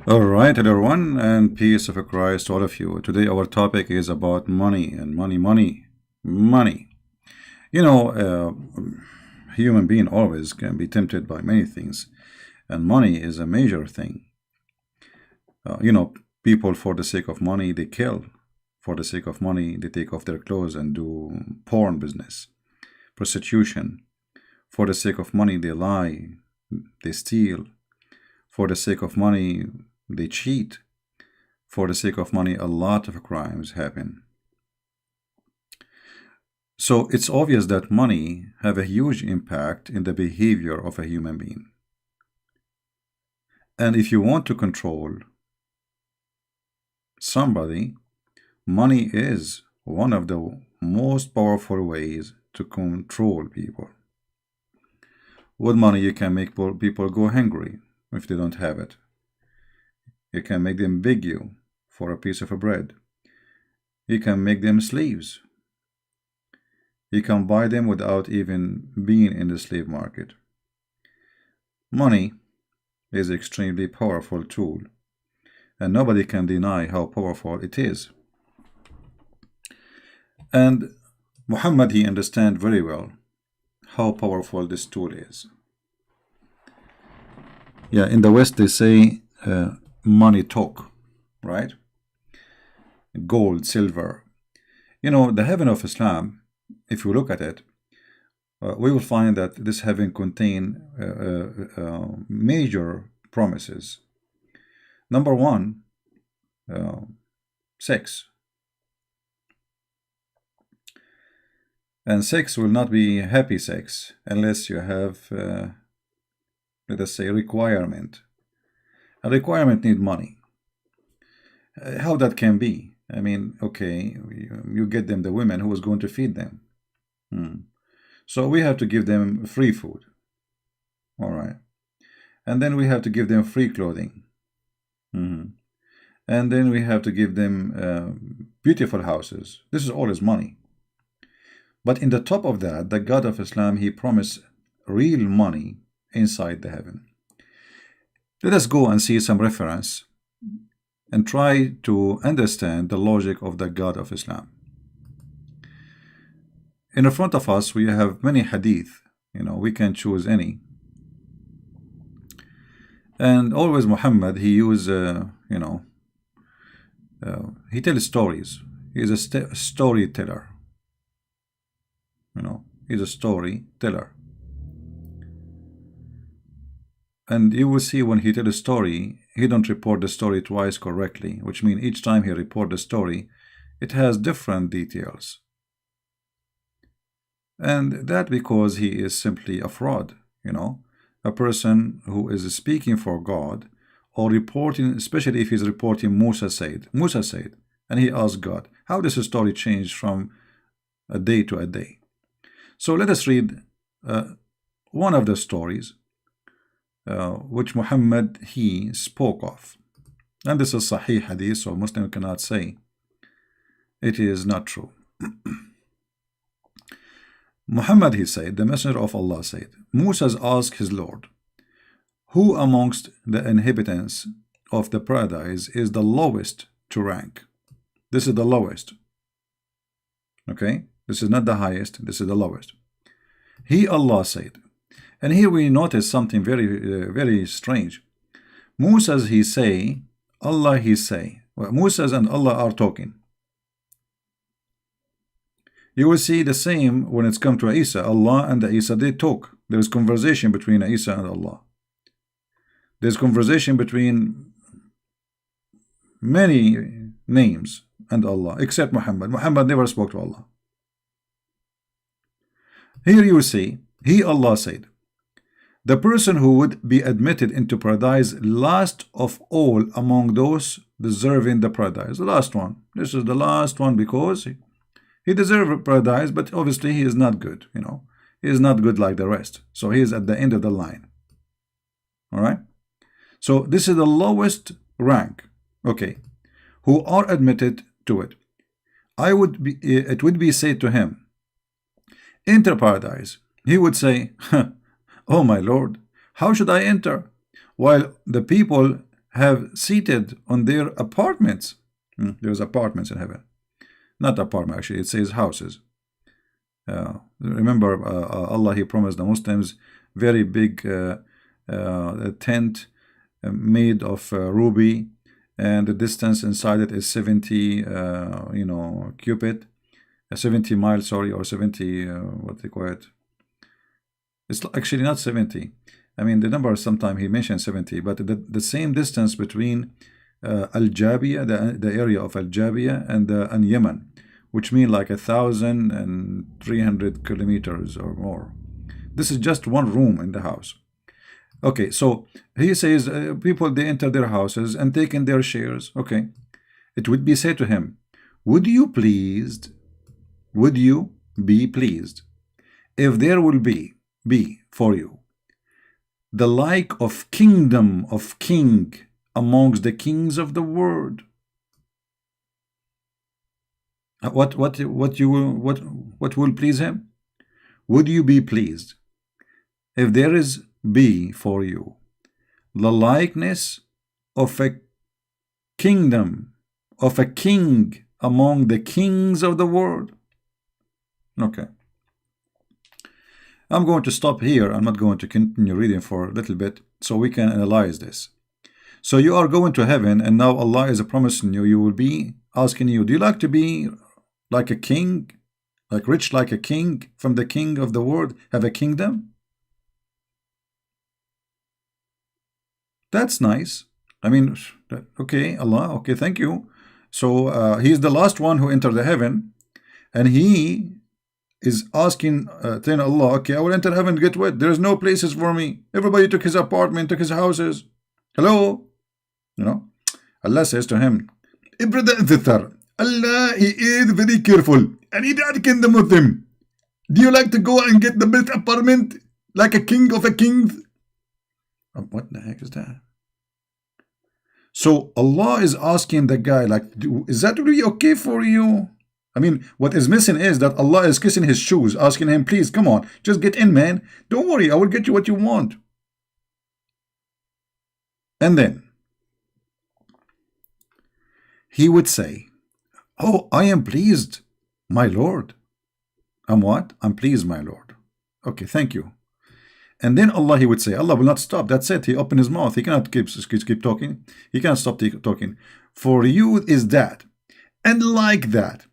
All right, hello everyone, and peace of Christ to all of you. Today our topic is about money and money. You know, human being always can be tempted by many things, and money is a major thing. People for the sake of money they kill. For the sake of money they take off their clothes and do porn business, prostitution. For the sake of money they lie, they steal. For the sake of money they cheat. For the sake of money, a lot of crimes happen. So it's obvious that money have a huge impact in the behavior of a human being. And if you want to control somebody, money is one of the most powerful ways to control people. With money, you can make people go hungry if they don't have it. You can make them beg you for a piece of bread. You can make them slaves. You can buy them without even being in the slave market. Money is an extremely powerful tool, and nobody can deny how powerful it is. And Muhammad, he understands very well how powerful this tool is. Yeah, in the West they say money talk, right? Gold, silver. You know, the heaven of Islam, if you look at it, we will find that this heaven contain major promises. Number one, sex. And sex will not be happy sex unless you have, let us say, requirement. A requirement need money. How that can be? I mean, okay, you get them the women who is going to feed them. So we have to give them free food. All right. And then we have to give them free clothing. And then we have to give them beautiful houses. This is all is money. But in the top of that, the God of Islam, he promised real money inside the heaven. Let us go and see some reference and try to understand the logic of the God of Islam. In front of us, we have many hadith. You know, we can choose any. And always Muhammad, he use, he tells stories. He's a storyteller. You know, he's a storyteller. And you will see when he tells a story, he don't report the story twice correctly, which means each time he reports the story, it has different details. And that because he is simply a fraud, you know, a person who is speaking for God or reporting, especially if he's reporting Musa said, and he asked God, how does the story change from a day to a day? So let us read one of the stories which Muhammad he spoke of, and this is Sahih Hadith, so Muslim cannot say it is not true. Muhammad he said, the Messenger of Allah said, Musa asked his Lord, who amongst the inhabitants of the paradise is the lowest to rank? This is the lowest. Okay, this is not the highest, this is the lowest. He, Allah said. And here we notice something very strange. Musa he say, Allah he say. Well, Musa and Allah are talking. You will see the same when it's come to Isa. Allah and Isa, they talk. There is conversation between Isa and Allah. There's conversation between many names and Allah, except Muhammad. Muhammad never spoke to Allah. Here you see, he, Allah said, the person who would be admitted into paradise last of all among those deserving the paradise. The last one. This is the last one because he deserves paradise, but obviously he is not good, you know. He is not good like the rest. So he is at the end of the line. All right. So this is the lowest rank. Okay. Who are admitted to it. It would be said to him, enter paradise. He would say, oh my Lord, how should I enter? While the people have seated on their apartments. There's apartments in heaven. Not apartment, actually, it says houses. Remember, Allah, He promised the Muslims very big tent made of ruby, and the distance inside it is 70 cubit, 70 miles, sorry, or 70 what they call it. It's actually not 70. I mean, the number sometimes he mentioned 70, but the same distance between Al-Jabiya, the area of Al-Jabiya, and Yemen, which mean like 1,300 kilometers or more. This is just one room in the house. Okay, so he says people, they enter their houses and take in their shares. Okay, it would be said to him, would you be pleased if there will be for you the like of kingdom of king amongst the kings of the world? What will please him? Would you be pleased if there is be for you the likeness of a kingdom of a king among the kings of the world? Okay, I'm going to stop here. I'm not going to continue reading for a little bit so we can analyze this. So you are going to heaven, and now Allah is promising you, you will be asking you, do you like to be like a king, like rich like a king from the king of the world, have a kingdom? That's nice. I mean, okay, Allah, okay, thank you. So he's the last one who entered the heaven, and he is asking, telling Allah, okay, I will enter heaven, get what? There's no places for me. Everybody took his apartment, took his houses. Hello? You know, Allah says to him, Allah, He is very careful, and He did kingdom with him. Do you like to go and get the best apartment like a king of a king? What the heck is that? So Allah is asking the guy, like, is that really okay for you? I mean, what is missing is that Allah is kissing his shoes, asking him, please, come on, just get in, man. Don't worry, I will get you what you want. And then he would say, oh, I am pleased, my Lord. I'm what? I'm pleased, my Lord. Okay, thank you. And then Allah, he would say, Allah will not stop. That's it. He opened his mouth. He cannot keep talking. He cannot stop talking. For you is that, and like that,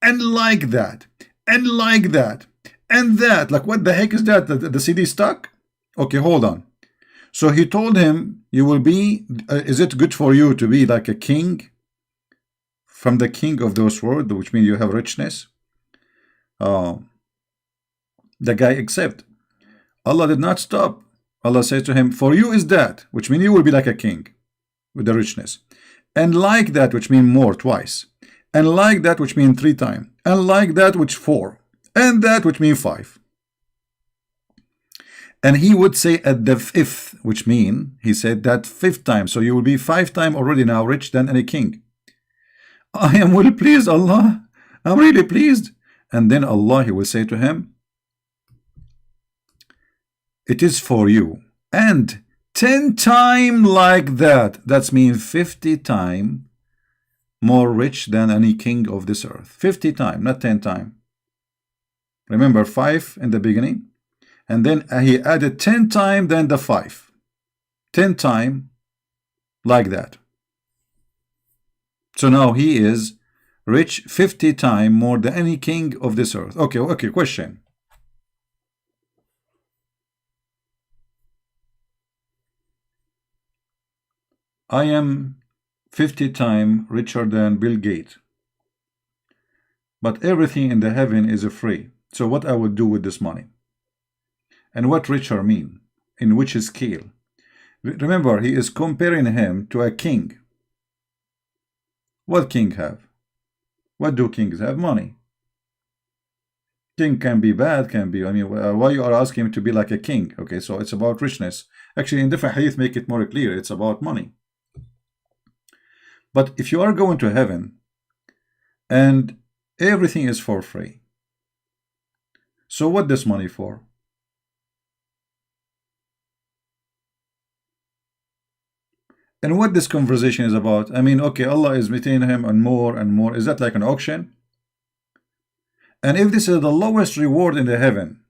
and like that, and like that, and that. Like, what the heck is that? The CD stuck? Okay, hold on. So he told him, you will be, is it good for you to be like a king from the king of those world, which means you have richness? The guy accepted. Allah did not stop. Allah says to him, for you is that, which means you will be like a king with the richness. And like that, which means more, twice. And like that, which means 3 times. And like that, which 4. And that, which means 5. And he would say at the 5th, which means, he said that 5th time. So you will be 5 times already now rich than any king. I am well pleased, Allah. I'm really pleased. And then Allah, he will say to him, it is for you. And 10 times like that. That means 50 times more rich than any king of this earth. 50 times, not 10 times. Remember 5 in the beginning. And then he added 10 times than the 5. 10 times like that. So now he is rich 50 times more than any king of this earth. Okay, question. I am 50 times richer than Bill Gates. But everything in the heaven is free. So what I will do with this money? And what richer mean? In which scale? Remember, he is comparing him to a king. What king have? What do kings have? Money. King can be bad, can be, I mean, why you are asking him to be like a king? Okay, so it's about richness. Actually, in different hadith make it more clear. It's about money. But if you are going to heaven and everything is for free, so what this money for? And what this conversation is about, I mean, okay, Allah is meeting him and more and more. Is that like an auction? And if this is the lowest reward in the heaven,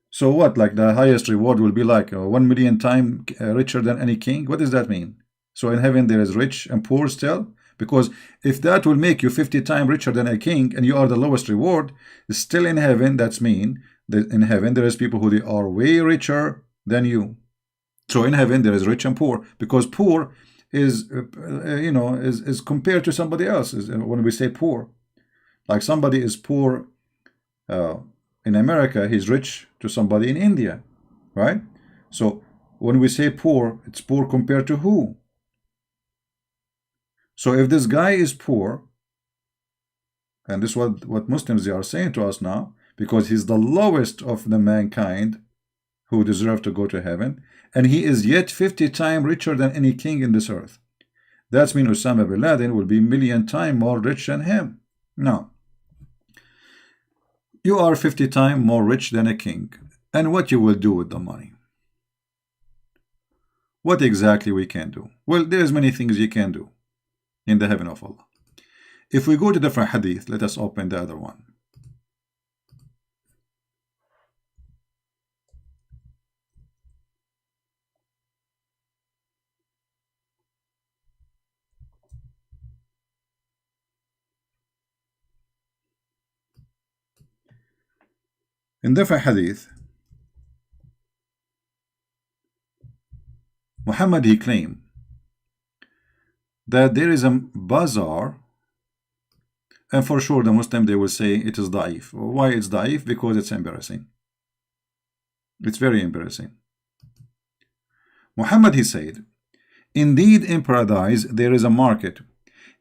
so what, like the highest reward will be like 1 million times richer than any king? What does that mean? So in heaven there is rich and poor still? Because if that will make you 50 times richer than a king and you are the lowest reward, still in heaven, that's mean that in heaven there is people who they are way richer than you. So in heaven there is rich and poor, because poor is is compared to somebody else. When we say poor, like somebody is poor in America, he's rich to somebody in India, right? So when we say poor, it's poor compared to who? So if this guy is poor, and this is what Muslims they are saying to us now, because he's the lowest of the mankind who deserve to go to heaven, and he is yet 50 times richer than any king in this earth. That means Osama bin Laden will be 1,000,000 times more rich than him. Now, you are 50 times more rich than a king, and what you will do with the money? What exactly we can do? Well, there's many things you can do in the heaven of Allah. If we go to different hadith, let us open the other one. In different hadith, Muhammad he claimed that there is a bazaar, and for sure the Muslim they will say it is da'if. Why it's da'if? Because it's embarrassing. It's very embarrassing. Muhammad he said, indeed in paradise there is a market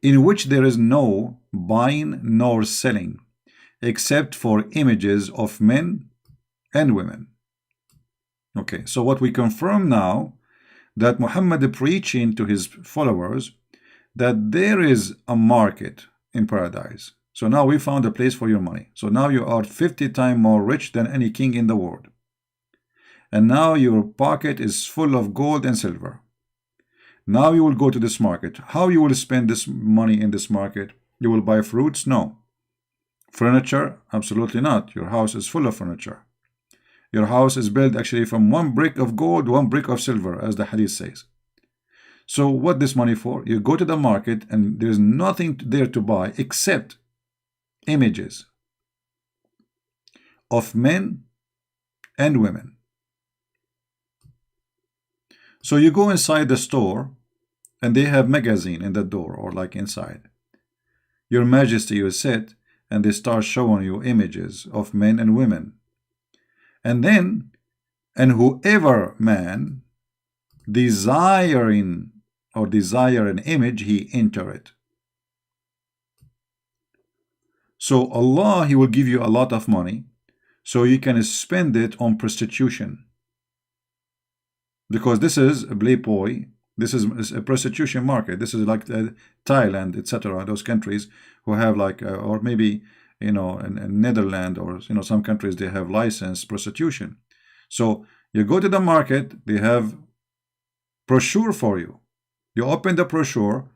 in which there is no buying nor selling except for images of men and women. Okay, so what we confirm now, that Muhammad preaching to his followers that there is a market in paradise. So now we found a place for your money. So now you are 50 times more rich than any king in the world. And now your pocket is full of gold and silver. Now you will go to this market. How you will spend this money in this market? You will buy fruits? No. Furniture? Absolutely not. Your house is full of furniture. Your house is built actually from 1 brick of gold, 1 brick of silver, as the hadith says. So what this money for? You go to the market and there's nothing there to buy except images of men and women. So you go inside the store and they have magazine in the door or like inside. Your Majesty, you sit and they start showing you images of men and women. And then, and whoever man desiring or desire an image, he enter it. So Allah, he will give you a lot of money so you can spend it on prostitution. Because this is a playboy, this is a prostitution market. This is like Thailand, etc. Those countries who have like, or maybe, in Netherlands or some countries they have licensed prostitution. So you go to the market, they have brochure for you. You open the brochure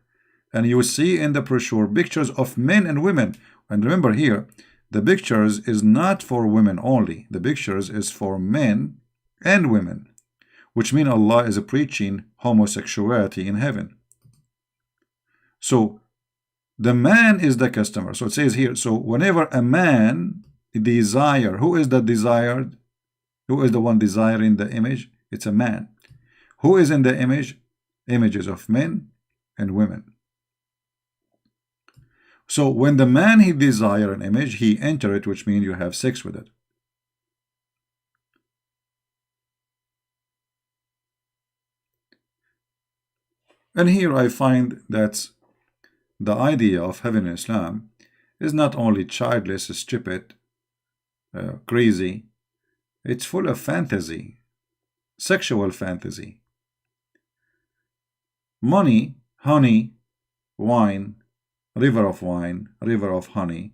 and you see in the brochure pictures of men and women. And remember here, the pictures is not for women only. The pictures is for men and women, which means Allah is preaching homosexuality in heaven. So the man is the customer. So it says here, so whenever a man desire, who is the desired? Who is the one desiring the image? It's a man. Who is in the image? Images of men and women. So when the man he desire an image, he enter it, which means you have sex with it. And here I find that the idea of heaven in Islam is not only childless, stupid, crazy, it's full of fantasy, sexual fantasy. Money, honey, wine, river of wine, river of honey,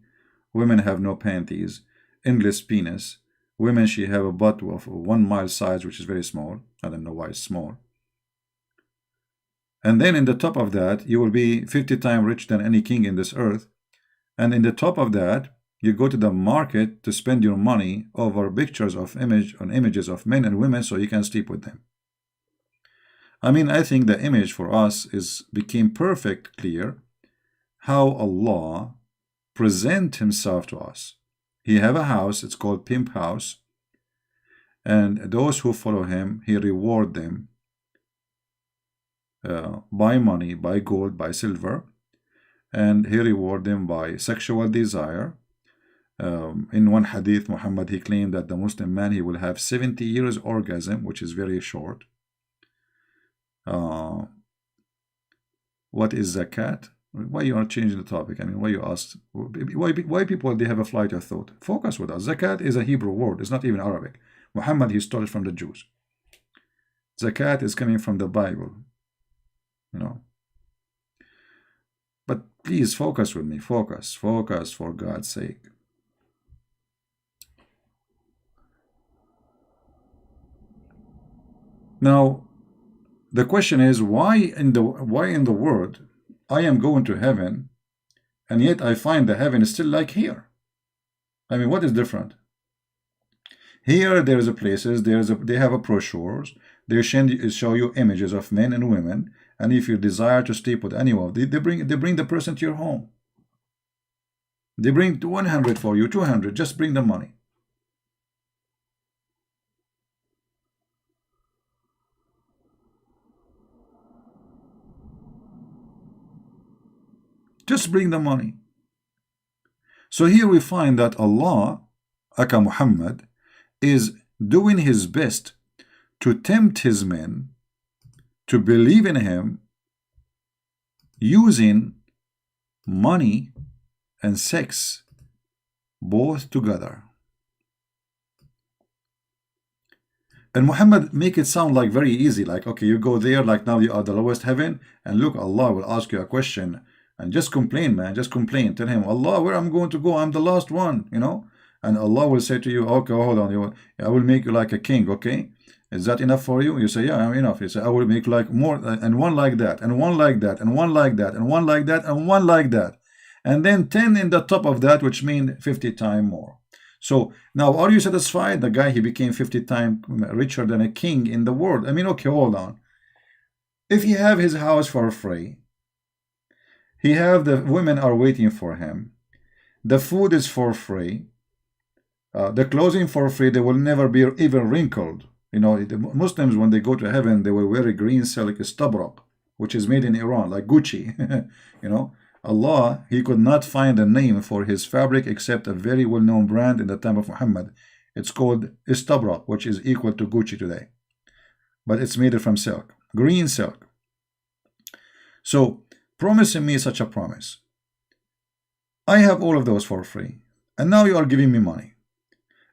women have no panties, endless penis, women she have a butt of 1 mile size, which is very small. I don't know why it's small. And then in the top of that, you will be 50 times rich than any king in this earth. And in the top of that, you go to the market to spend your money over pictures of images of men and women so you can sleep with them. I mean, I think the image for us became perfect clear how Allah present himself to us. He have a house, it's called Pimp House, and those who follow him, he reward them by money, by gold, by silver, and he reward them by sexual desire. In one hadith, Muhammad, he claimed that the Muslim man, he will have 70 years orgasm, which is very short. What is zakat? Why you are changing the topic? I mean, why you ask? Why people, they have a flight of thought? Focus with us. Zakat is a Hebrew word. It's not even Arabic. Muhammad, he stole it from the Jews. Zakat is coming from the Bible. You know. But please focus with me. Focus for God's sake. Now, the question is, why in the world I am going to heaven, and yet I find the heaven is still like here? I mean, what is different? Here there is a places, they have a brochures, they show you images of men and women, and if you desire to sleep with anyone, they bring the person to your home. They bring 100 for you, 200, just bring the money. Just bring the money. So here we find that Allah, aka Muhammad, is doing his best to tempt his men to believe in him using money and sex both together. And Muhammad make it sound like very easy, like, okay, you go there, like now you are the lowest heaven, and look, Allah will ask you a question, and just complain, man, just complain. Tell him, Allah, where I'm going to go? I'm the last one, you know? And Allah will say to you, okay, hold on, I will make you like a king, okay? Is that enough for you? You say, yeah, I'm enough. You say, I will make like more, and one like that, and one like that, and one like that, and one like that, and one like that. And then 10 in the top of that, which means 50 times more. So now, are you satisfied? The guy, he became 50 times richer than a king in the world. I mean, okay, hold on. If he have his house for free, he have the women are waiting for him, the food is for free, the clothing for free, they will never be even wrinkled. You know, the Muslims, when they go to heaven, they will wear a green silk istabrak, which is made in Iran, like Gucci. You know, Allah, he could not find a name for his fabric except a very well-known brand in the time of Muhammad. It's called istabrak, which is equal to Gucci today. But it's made from silk, green silk. So, promising me such a promise. I have all of those for free. And now you are giving me money.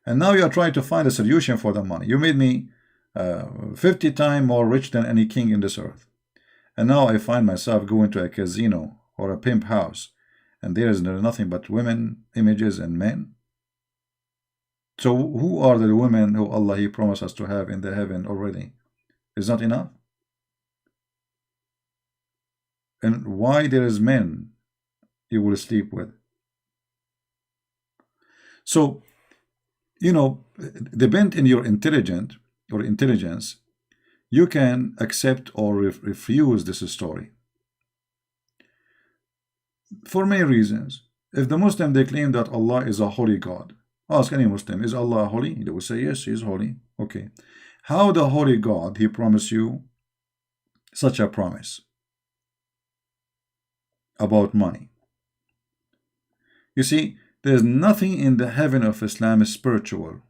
And now you are trying to find a solution for the money. You made me 50 times more rich than any king in this earth. And now I find myself going to a casino or a pimp house, and there is nothing but women, images, and men. So who are the women who Allah, he promised us to have in the heaven already? Is not enough? And why there is men you will sleep with? So, you know, depend in your intelligence, you can accept or refuse this story. For many reasons. If the Muslim, they claim that Allah is a holy God, ask any Muslim, is Allah holy? They will say, yes, he is holy. Okay. How the holy God, he promised you such a promise about money? You see, there's nothing in the heaven of Islam is spiritual.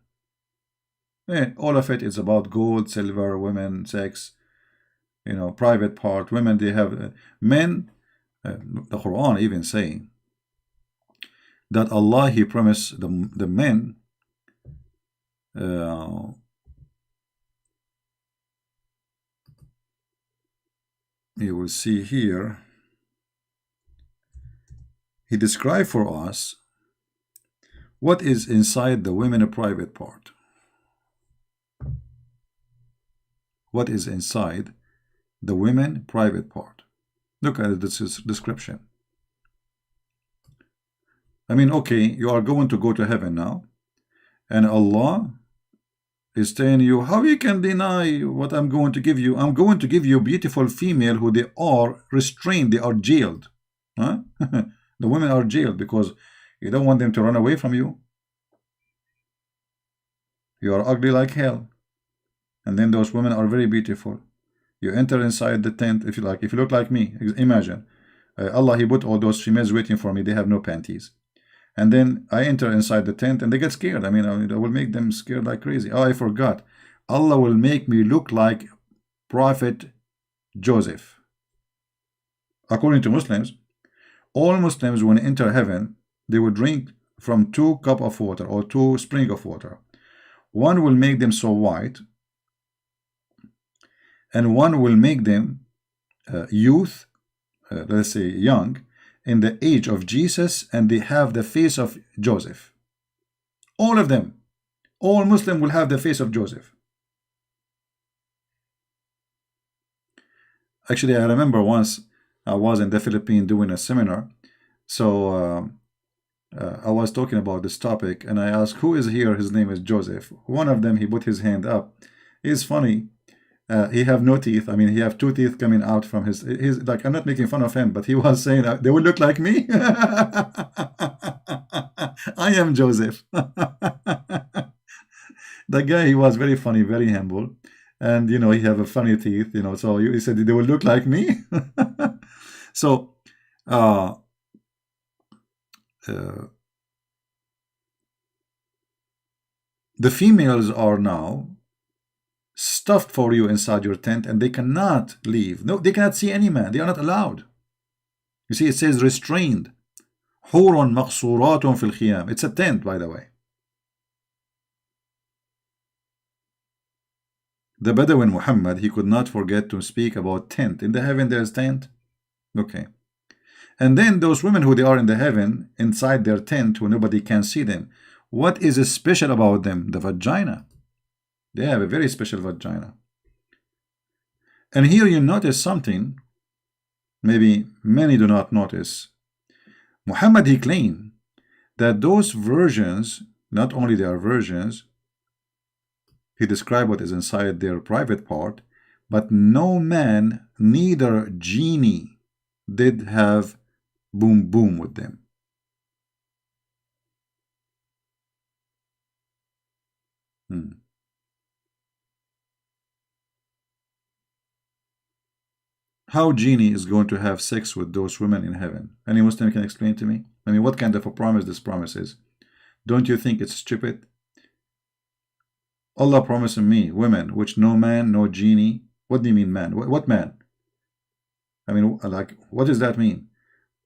All of it is about gold, silver, women, sex, you know, private part. Women, they have men. The Quran even saying that Allah, he promised the men you will see here, he described for us what is inside the women private part. What is inside the women private part. Look at this description. I mean, okay, you are going to go to heaven now, and Allah is telling you how you can deny what I'm going to give you. I'm going to give you beautiful female who they are restrained, they are jailed. Huh? The women are jailed because you don't want them to run away from you. You are ugly like hell. And then those women are very beautiful. You enter inside the tent, if you like, if you look like me, imagine. Allah, He put all those females waiting for me, they have no panties. And then I enter inside the tent and they get scared. I mean, I will make them scared like crazy. Oh, I forgot. Allah will make me look like Prophet Joseph. According to Muslims, all Muslims when they enter heaven, they will drink from 2 cups of water or 2 springs of water. One will make them so white, and one will make them youth, let's say young, in the age of Jesus, and they have the face of Joseph. All of them, all Muslims will have the face of Joseph. Actually, I remember once I was in the Philippines doing a seminar, so I was talking about this topic, and I asked, who is here? His name is Joseph. One of them, he put his hand up. He's funny. He have no teeth. I mean, he have 2 teeth coming out from his like, I'm not making fun of him, but he was saying they will look like me. I am Joseph. The guy, he was very funny, very humble, and you know, he have a funny teeth, you know, so he said they will look like me. So the females are now stuffed for you inside your tent, and they cannot leave. No, they cannot see any man. They are not allowed. You see, it says restrained. Hurun maqsuratun fil khiyam. It's a tent, by the way. The Bedouin Muhammad, he could not forget to speak about tent. In the heaven there's tent. Okay. And then those women who they are in the heaven, inside their tent where nobody can see them. What is special about them? The vagina. They have a very special vagina. And here you notice something maybe many do not notice. Muhammad, he claimed that those virgins, not only they are virgins, he described what is inside their private part, but no man, neither genie, did have boom boom with them. How genie is going to have sex with those women in heaven? Any Muslim can explain to me? I mean, what kind of a promise this promise is? Don't you think it's stupid? Allah promising me women, which no man, no genie. What do you mean man? What man? I mean, like, what does that mean?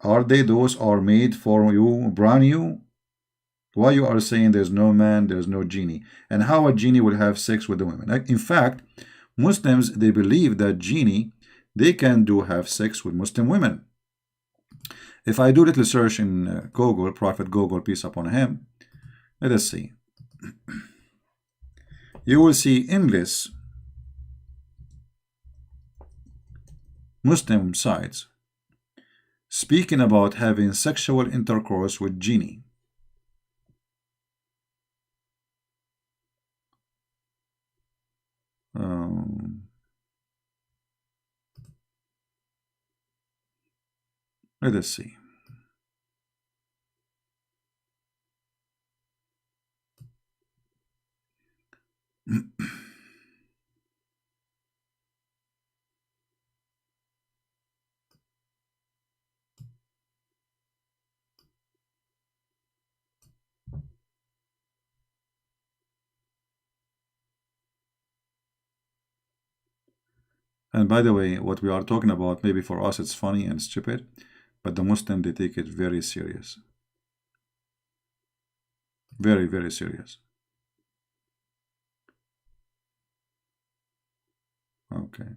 Are they those are made for you, brand new? Why you are saying there's no man, there's no genie? And how a genie will have sex with the women? In fact, Muslims, they believe that genie, they can have sex with Muslim women. If I do little search in Google, Prophet Google, peace upon him, let us see. You will see endless Muslim sites speaking about having sexual intercourse with genie. Let us see. And by the way, what we are talking about, maybe for us it's funny and stupid, but the Muslim, they take it very serious. Very, very serious. Okay.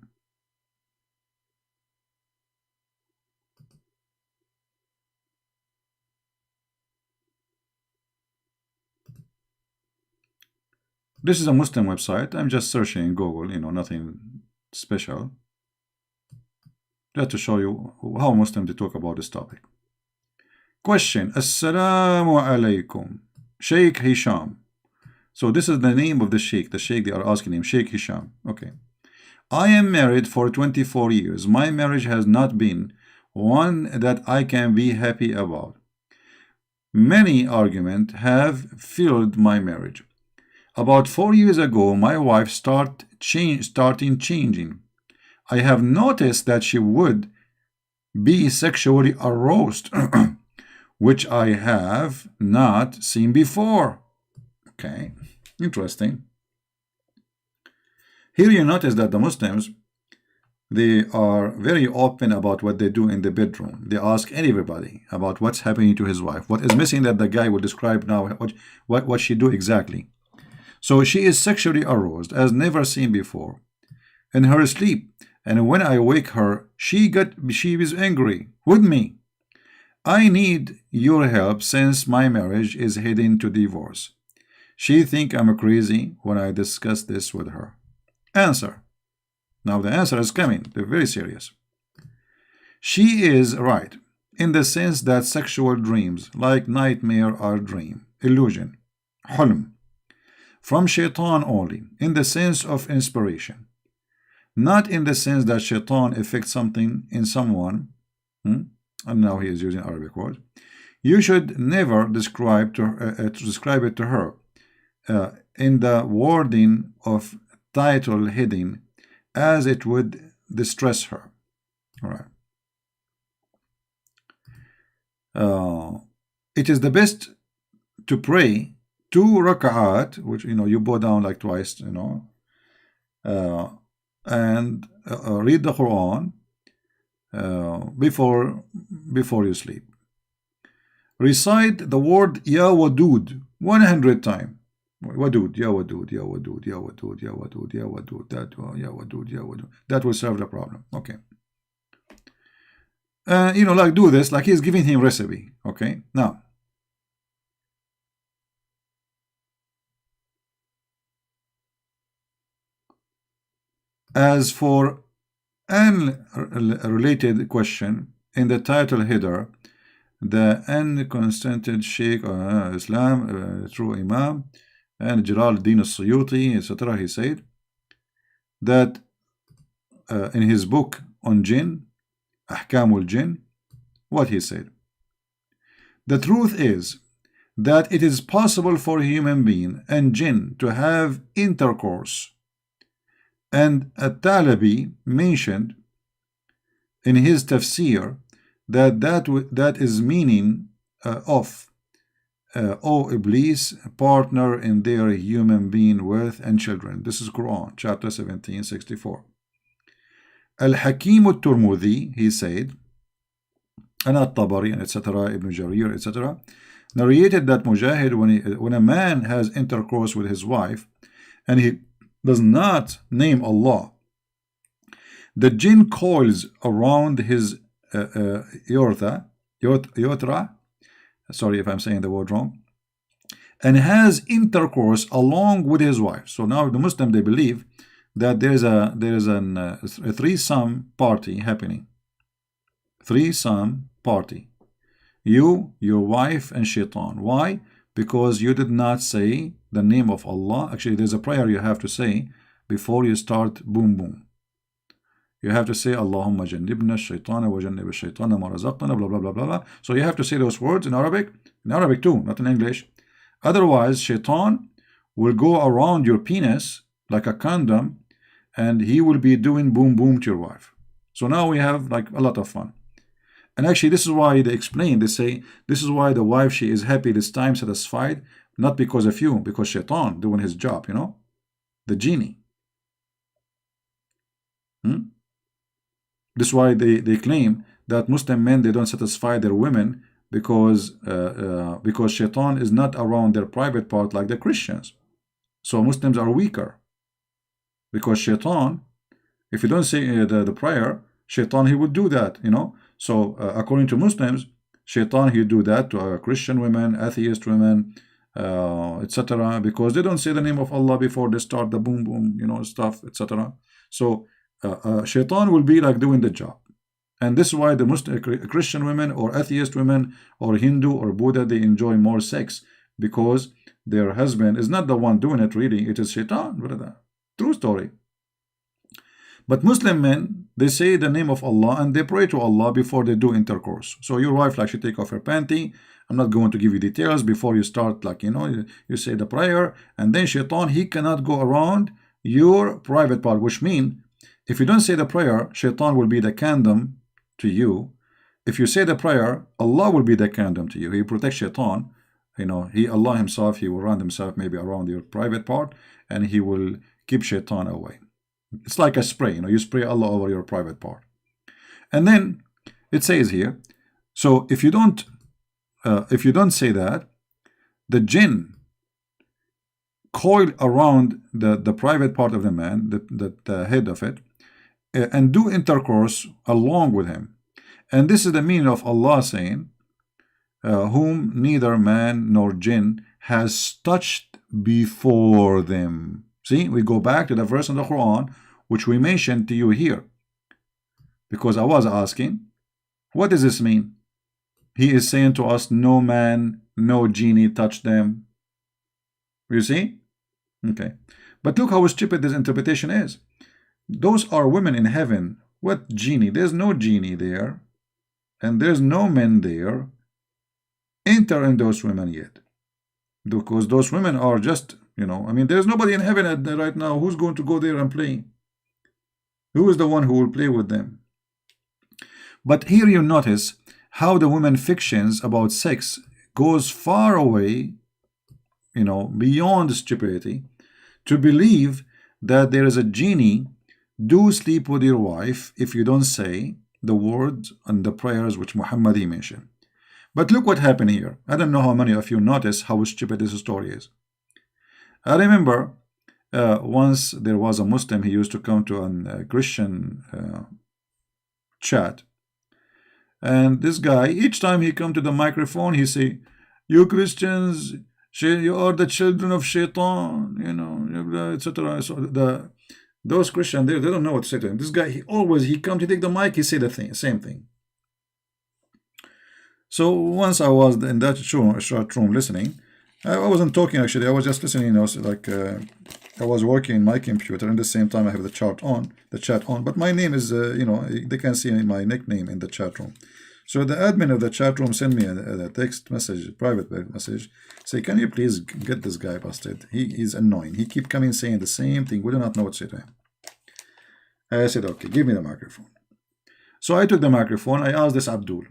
This is a Muslim website. I'm just searching in Google, you know, nothing special. Just to show you how Muslims talk about this topic. Question. Assalamu alaikum. Sheikh Hisham. So this is the name of the Sheikh. The Sheikh they are asking him, Sheikh Hisham. Okay. I am married for 24 years. My marriage has not been one that I can be happy about. Many arguments have filled my marriage. About 4 years ago, my wife started changing. I have noticed that she would be sexually aroused, which I have not seen before. Okay, interesting. Here you notice that the Muslims, they are very open about what they do in the bedroom. They ask everybody about what's happening to his wife. What is missing that the guy will describe now what she do exactly. So she is sexually aroused as never seen before in her sleep. And when I wake her, she is angry with me. I need your help since my marriage is heading to divorce. She think I'm crazy when I discuss this with her. Answer. Now the answer is coming. They're very serious. She is right in the sense that sexual dreams like nightmare are dream, illusion, hulm, from shaitan only, in the sense of inspiration. Not in the sense that shaitan affects something in someone. And now he is using Arabic word. You should never describe it to her in the wording of title heading, as it would distress her. All right. It is the best to pray 2 rak'at, which you bow down like twice, and read the Quran before you sleep. Recite the word Ya Wadud 100 times. Wadud, Ya Wadud, Ya Wadud, Ya Wadud, Ya Wadud, Ya Wadud, Ya Wadud, Ya Wadud. That will solve the problem. Okay. Like do this, like he's giving him recipe. Okay. Now, as for an related question in the title header, the unconstituted Sheikh Islam, true Imam, and Jalal al-Din al-Suyuti, etc., he said that in his book on jinn, Ahkamul Jinn, what he said. The truth is that it is possible for a human being and jinn to have intercourse. And At-Talabi mentioned in his tafsir that is meaning of O Iblis, partner in their human being worth and children. This is Quran, chapter 17, 64. Al-Hakim al-Turmudi, he said, and At-Tabari, etc., Ibn Jarir, etc., narrated that Mujahid, when a man has intercourse with his wife, and he does not name Allah, the jinn coils around his yotra, sorry if I'm saying the word wrong, and has intercourse along with his wife. So now the Muslim, they believe that there is a threesome party happening. Threesome party. You, your wife, and shaitan. Why? Because you did not say the name of Allah. Actually, there's a prayer you have to say before you start boom boom. You have to say Allahumma jannibna shaitana wa jannib shaitana ma razaqtana, blah blah blah blah blah. So you have to say those words in Arabic too, not in English. Otherwise, shaitan will go around your penis like a condom, and he will be doing boom boom to your wife. So now we have like a lot of fun. And actually, this is why they explain, they say, this is why the wife, she is happy this time, satisfied, not because of you, because shaitan doing his job, the genie. This is why they claim that Muslim men, they don't satisfy their women because shaitan is not around their private part like the Christians. So Muslims are weaker. Because shaitan, if you don't say the prayer, shaitan, he would do that, So according to Muslims, shaitan, he do that to Christian women, atheist women, etc., because they don't say the name of Allah before they start the boom boom, stuff, etc. So shaitan will be like doing the job. And this is why the Muslim, Christian women or atheist women or Hindu or Buddha, they enjoy more sex, because their husband is not the one doing it really, it is shaitan, brother. True story. But Muslim men, they say the name of Allah and they pray to Allah before they do intercourse. So your wife, like, she take off her panty. I'm not going to give you details. Before you start, like, you know, you say the prayer, and then shaitan, he cannot go around your private part, which means if you don't say the prayer, shaitan will be the condom to you. If you say the prayer, Allah will be the condom to you. He protects shaitan. You know, Allah himself, he will run himself maybe around your private part, and he will keep shaitan away. It's like a spray, you know, you spray Allah over your private part. And then it says here, so if you don't say that, the jinn coil around the private part of the man, the head of it, and do intercourse along with him. And this is the meaning of Allah saying, whom neither man nor jinn has touched before them. See, we go back to the verse in the Quran which we mentioned to you here, because I was asking, what does this mean? He is saying to us, no man, no genie touched them. You see? Okay. But look how stupid this interpretation is. Those are women in heaven. What genie? There's no genie there, and there's no men there. Enter in those women yet, because those women are just, you know, I mean, there's nobody in heaven right now who's going to go there and play. Who is the one who will play with them? But here you notice how the women fictions about sex goes far away, you know, beyond stupidity, to believe that there is a genie. Do sleep with your wife if you don't say the words and the prayers which Muhammad mentioned. But look what happened here. I don't know how many of you notice how stupid this story is. I remember once there was a Muslim, he used to come to a Christian chat, and this guy, each time he come to the microphone, he say, you Christians, you are the children of shaitan, you know, etc. So those Christians, they don't know what to say to him. This guy, he come to take the mic, he say the same thing. So once I was in that short room listening, I wasn't talking actually, I was just listening, you know, so like I was working in my computer, and at the same time I have the chat on, but my name is, you know, they can see my nickname in the chat room. So the admin of the chat room sent me a text message, private message, say, can you please get this guy busted? He's annoying. He keep coming saying the same thing. We do not know what to say to him. I said, okay, give me the microphone. So I took the microphone. I asked this Abdul,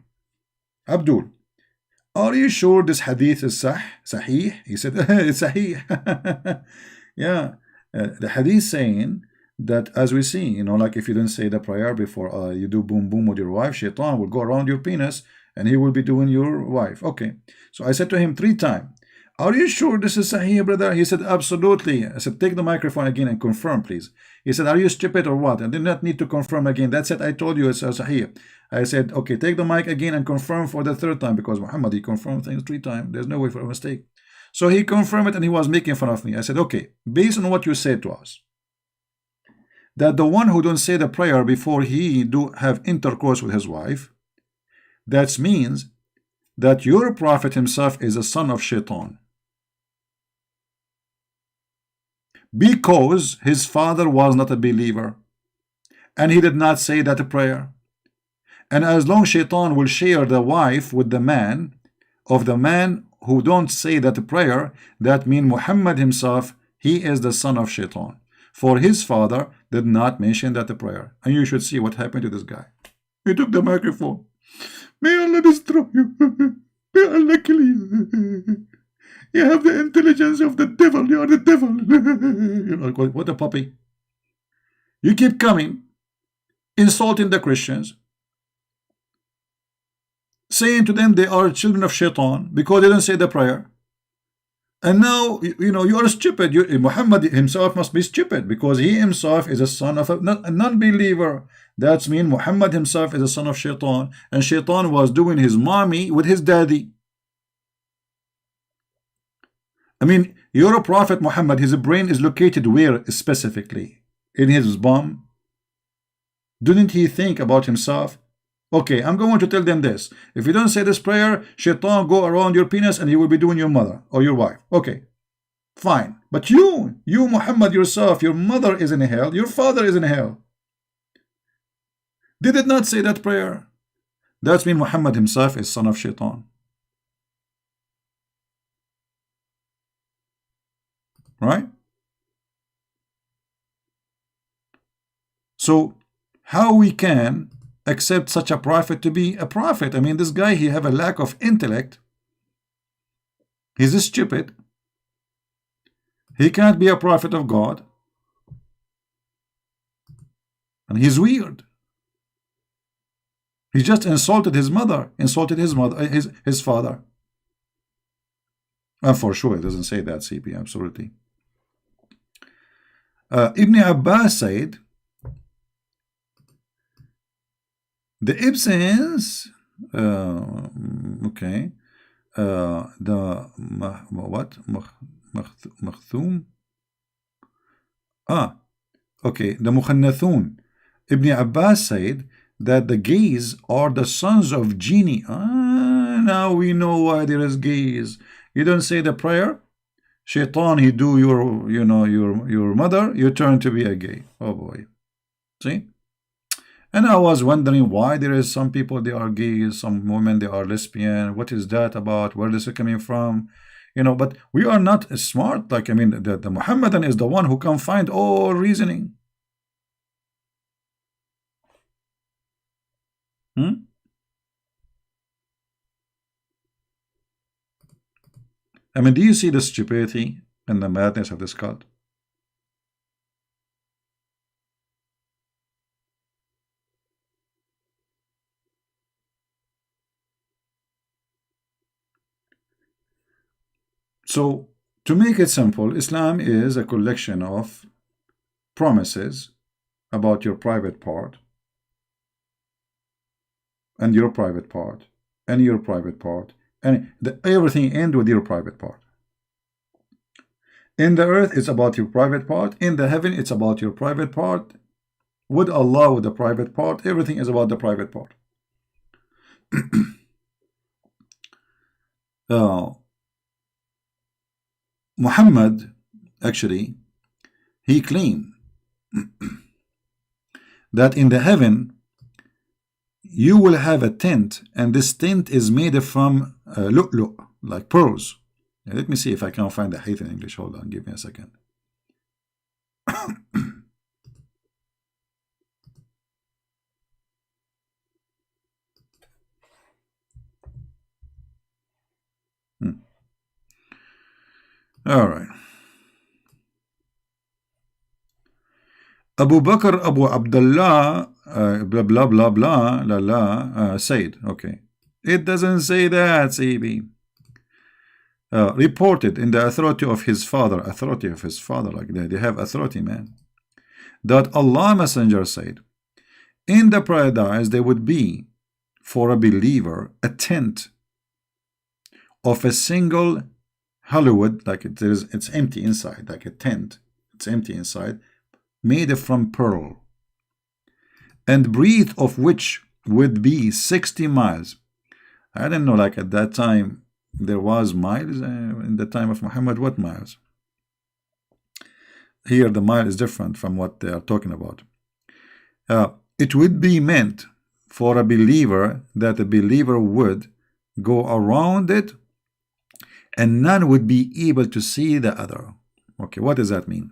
are you sure this hadith is sahih? He said, it's sahih. Yeah, the hadith saying that, as we see, you know, like if you don't say the prayer before you do boom boom with your wife, shaitan will go around your penis and he will be doing your wife. Okay, so I said to him 3 times, are you sure this is sahih, brother? He said, absolutely. I said, take the microphone again and confirm, please. He said, are you stupid or what? I did not need to confirm again. That's it. I told you it's sahih. I said, okay, take the mic again and confirm for the 3rd time, because Muhammad, he confirmed things 3 times. There's no way for a mistake. So he confirmed it, and he was making fun of me. I said, okay, based on what you said to us, that the one who don't say the prayer before he do have intercourse with his wife, that means that your prophet himself is a son of shaitan, because his father was not a believer and he did not say that prayer. And as long shaitan will share the wife with the man of the man who don't say that prayer, that means Muhammad himself, he is the son of shaitan, for his father did not mention that prayer. And you should see what happened to this guy. He took the microphone. May Allah destroy you. May Allah kill you. You have the intelligence of the devil. You are the devil. You know, what a puppy. You keep coming, insulting the Christians, saying to them they are children of shaitan because they don't say the prayer. And now, you know, you are stupid. Muhammad himself must be stupid, because he himself is a son of a non-believer. That means Muhammad himself is a son of shaitan, and shaitan was doing his mommy with his daddy. I mean, your prophet Muhammad, his brain is located where specifically? In his bum? Didn't he think about himself? Okay, I'm going to tell them this. If you don't say this prayer, shaitan go around your penis and he will be doing your mother or your wife. Okay, fine. But you Muhammad yourself, your mother is in hell, your father is in hell. Did it not say that prayer? That means Muhammad himself is son of shaitan. Right? So how we can accept such a prophet to be a prophet? I mean, this guy, he have a lack of intellect. He's stupid. He can't be a prophet of God. And he's weird. He just insulted his mother, his father. And for sure, it doesn't say that, CP, absolutely. Ibn Abbas said, the Ibsens, okay, the what? Makhthum? Okay, the Mukhannathun. Ibn Abbas said that the gays are the sons of genie. Now we know why there is gays. You don't say the prayer, shaitan, he do your, your mother, you turn to be a gay. Oh boy. See? And I was wondering why there is some people, they are gays, some women, they are lesbian. What is that about? Where is it coming from? But we are not smart. Like, I mean, the Muhammadan is the one who can find all reasoning. I mean, do you see the stupidity and the madness of this cult? So, to make it simple, Islam is a collection of promises about your private part, and your private part, and your private part, and everything ends with your private part. In the earth, it's about your private part. In the heaven, it's about your private part. With Allah, with the private part, everything is about the private part. Muhammad, actually, he claimed that in the heaven, you will have a tent, and this tent is made from lu'lu', like pearls. Let me see if I can find the hadith in English. Hold on, give me a second. All right. Abu Bakr Abu Abdullah blah blah blah blah la la said, okay, it doesn't say that, CB. Reported in the authority of his father, like they have authority, man, that Allah Messenger said, in the paradise there would be for a believer a tent of a single Hollywood, like it's empty inside, like a tent, it's empty inside, made from pearl, and breadth of which would be 60 miles. I don't know, like at that time there was miles in the time of Muhammad. What miles? Here the mile is different from what they are talking about. It would be meant for a believer that a believer would go around it and none would be able to see the other. Okay, what does that mean?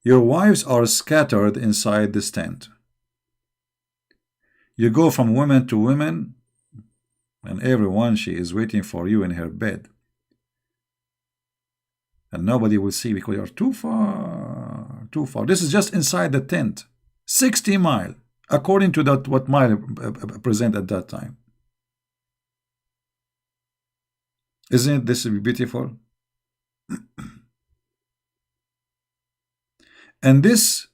Your wives are scattered inside this tent. You go from woman to woman, and everyone, she is waiting for you in her bed. And nobody will see because you're too far, too far. This is just inside the tent. 60 miles, according to that what mile present at that time. Isn't this beautiful? And this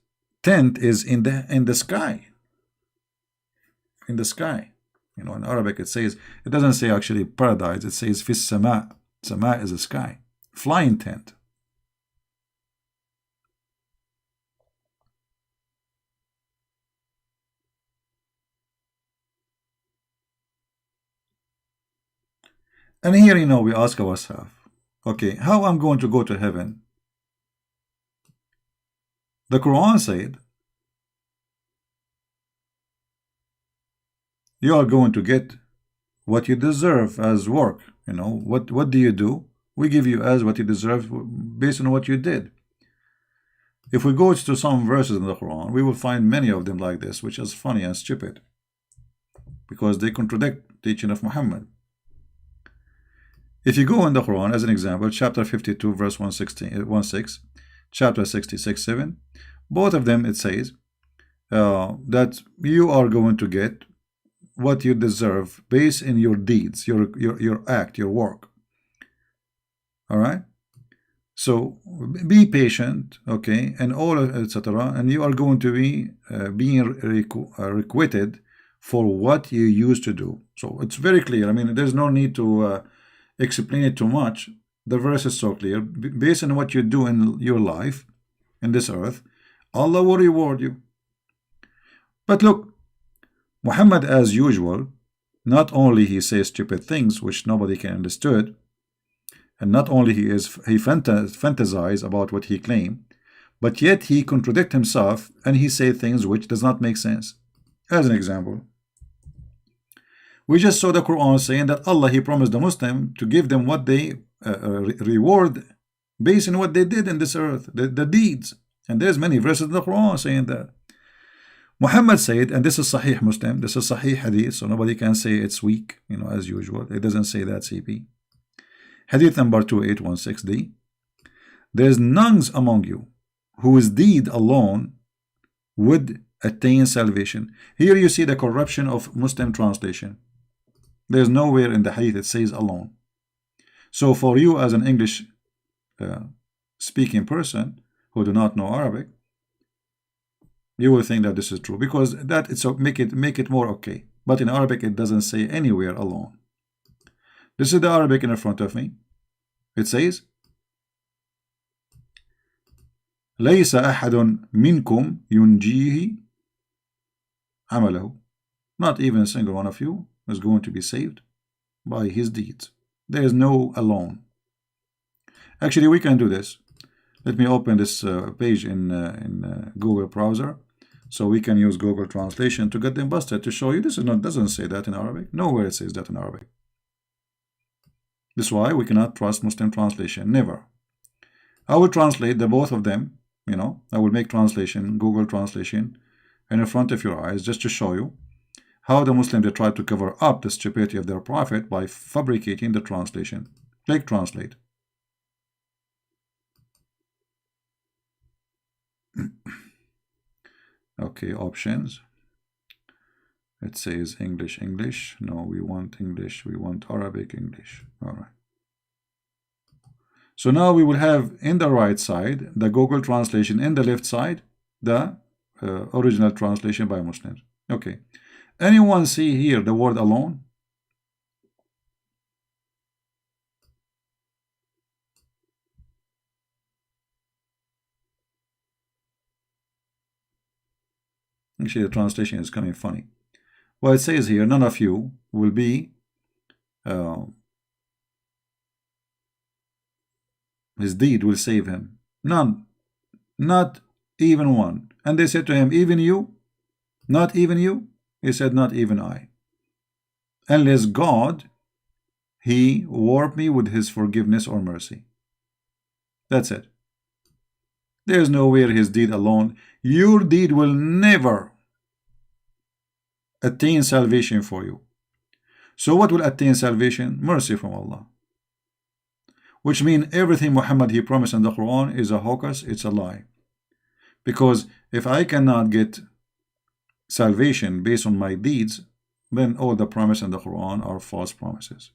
tent is in the sky. In the sky. In Arabic it says, it doesn't say actually paradise, it says fis sama. Sama is the sky. Flying tent. And here, we ask ourselves, okay, how I'm going to go to heaven? The Quran said, you are going to get what you deserve as work. What do you do? We give you as what you deserve based on what you did. If we go to some verses in the Quran, we will find many of them like this, which is funny and stupid, because they contradict the teaching of Muhammad. If you go in the Quran, as an example, chapter 52, verse 116, chapter 66, 7, both of them, it says that you are going to get what you deserve based in your deeds, your act, your work. All right? So be patient, okay, and all of etc. And you are going to be being requited for what you used to do. So it's very clear. I mean, there's no need to explain it too much. The verse is so clear. Based on what you do in your life, in this earth, Allah will reward you. But look, Muhammad, as usual, not only he says stupid things which nobody can understand, and not only he fantasize about what he claimed, but yet he contradict himself and he say things which does not make sense. As an example, we just saw the Quran saying that Allah, he promised the Muslim to give them what they reward based on what they did in this earth, the deeds. And there's many verses in the Quran saying that. Muhammad said, and this is Sahih Muslim, this is Sahih Hadith, so nobody can say it's weak, as usual. It doesn't say that, CP. Hadith number 2816D. There's none among you whose deed alone would attain salvation. Here you see the corruption of Muslim translation. There's nowhere in the Hadith it says alone. So for you as an English speaking person who do not know Arabic, you will think that this is true, because that it's make it more okay. But in Arabic it doesn't say anywhere alone. This is the Arabic in front of me. It says, ليس أحد منكم ينجيه عمله. Not even a single one of you is going to be saved by his deeds. There is no alone. Actually, we can do this. Let me open this page in Google browser, so we can use Google translation to get them busted, to show you this doesn't say that in Arabic. Nowhere it says that in Arabic. This is why we cannot trust Muslim translation. Never. I will translate the both of them. I will make translation, Google translation, in front of your eyes, just to show you how the Muslims, they try to cover up the stupidity of their prophet by fabricating the translation. Click translate. Okay, options. It says English. No, we want English. We want Arabic, English. All right. So now we will have in the right side the Google translation, in the left side the original translation by Muslims. Okay. Anyone see here the word alone? Actually, the translation is coming funny. Well, it says here, none of you will be his deed will save him. None. Not even one. And they said to him, even you? Not even you? He said, not even I. Unless God, he warp me with his forgiveness or mercy. That's it. There's nowhere his deed alone. Your deed will never attain salvation for you. So what will attain salvation? Mercy from Allah. Which means everything Muhammad he promised in the Quran is a hoax, it's a lie. Because if I cannot get salvation based on my deeds, then all the promises in the Quran are false promises.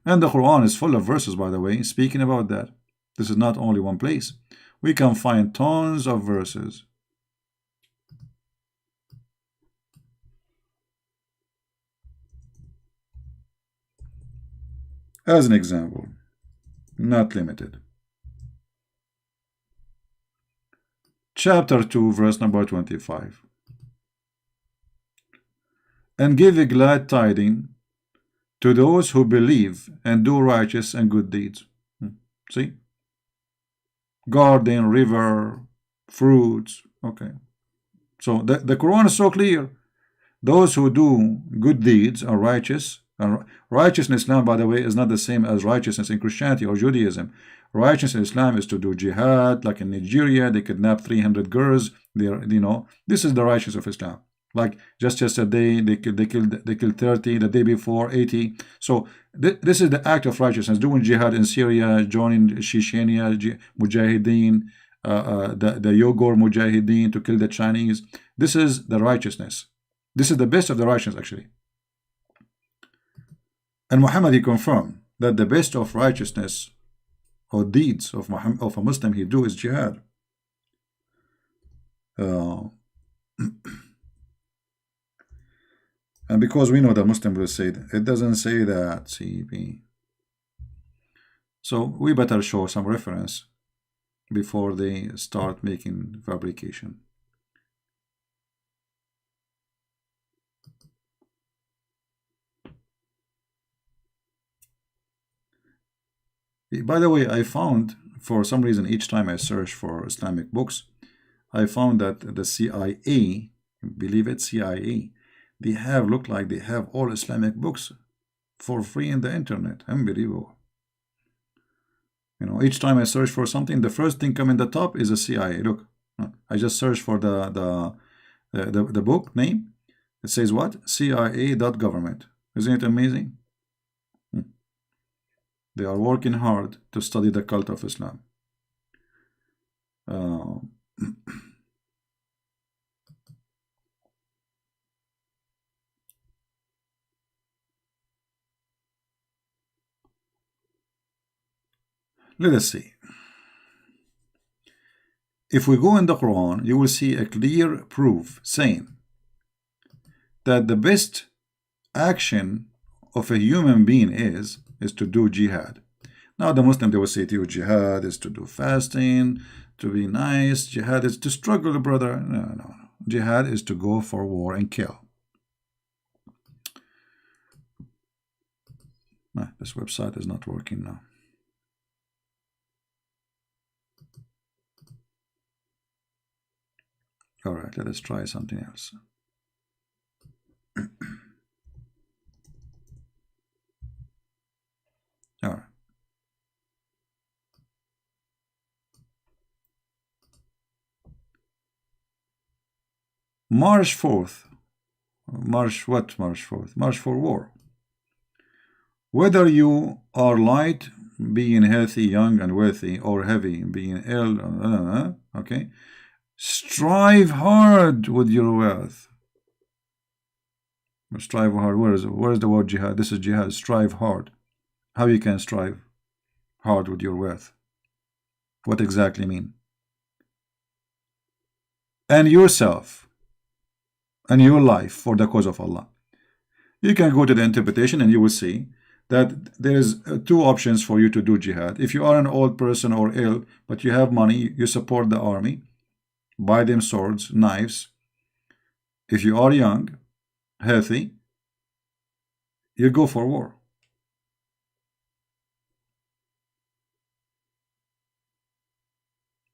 And the Quran is full of verses, by the way, speaking about that. This is not only one place. We can find tons of verses. As an example, not limited. Chapter 2, verse number 25. And give a glad tidings to those who believe and do righteous and good deeds. See? Garden, river, fruits. Okay. So the Quran is so clear. Those who do good deeds are righteous. And righteousness in Islam, by the way, is not the same as righteousness in Christianity or Judaism. Righteousness in Islam is to do jihad, like in Nigeria, they kidnapped 300 girls. This is the righteousness of Islam. Like just yesterday, they killed 30. The day before, 80. So this is the act of righteousness. Doing jihad in Syria, joining Chechnya Mujahideen, the Uyghur Mujahideen to kill the Chinese. This is the righteousness. This is the best of the righteousness, actually. And Muhammad, he confirmed that the best of righteousness or deeds of a Muslim he do is jihad. And because we know that Muslim will say that, it doesn't say that, CP. So we better show some reference before they start making fabrication. By the way, I found, for some reason, each time I search for Islamic books, I found that the CIA, believe it, CIA, they look like they have all Islamic books for free in the internet. Unbelievable. Each time I search for something, the first thing coming in the top is a CIA. Look, I just searched for the book name. It says what? CIA.government. Isn't it amazing? They are working hard to study the cult of Islam. Let us see. If we go in the Quran, you will see a clear proof saying that the best action of a human being is to do jihad. Now the Muslim, they will say to you, jihad is to do fasting, to be nice. Jihad is to struggle, brother. No. Jihad is to go for war and kill. This website is not working now. All right, let us try something else. All right. March 4th. March what? March 4th. March for war. Whether you are light, being healthy, young and wealthy, or heavy, being ill, okay? Strive hard with your wealth. Strive hard. Where is the word jihad? This is jihad. Strive hard. How you can strive hard with your wealth? What exactly mean? And yourself and your life for the cause of Allah. You can go to the interpretation and you will see that there is two options for you to do jihad. If you are an old person or ill, but you have money, you support the army, buy them swords, knives. If you are young, healthy, you go for war.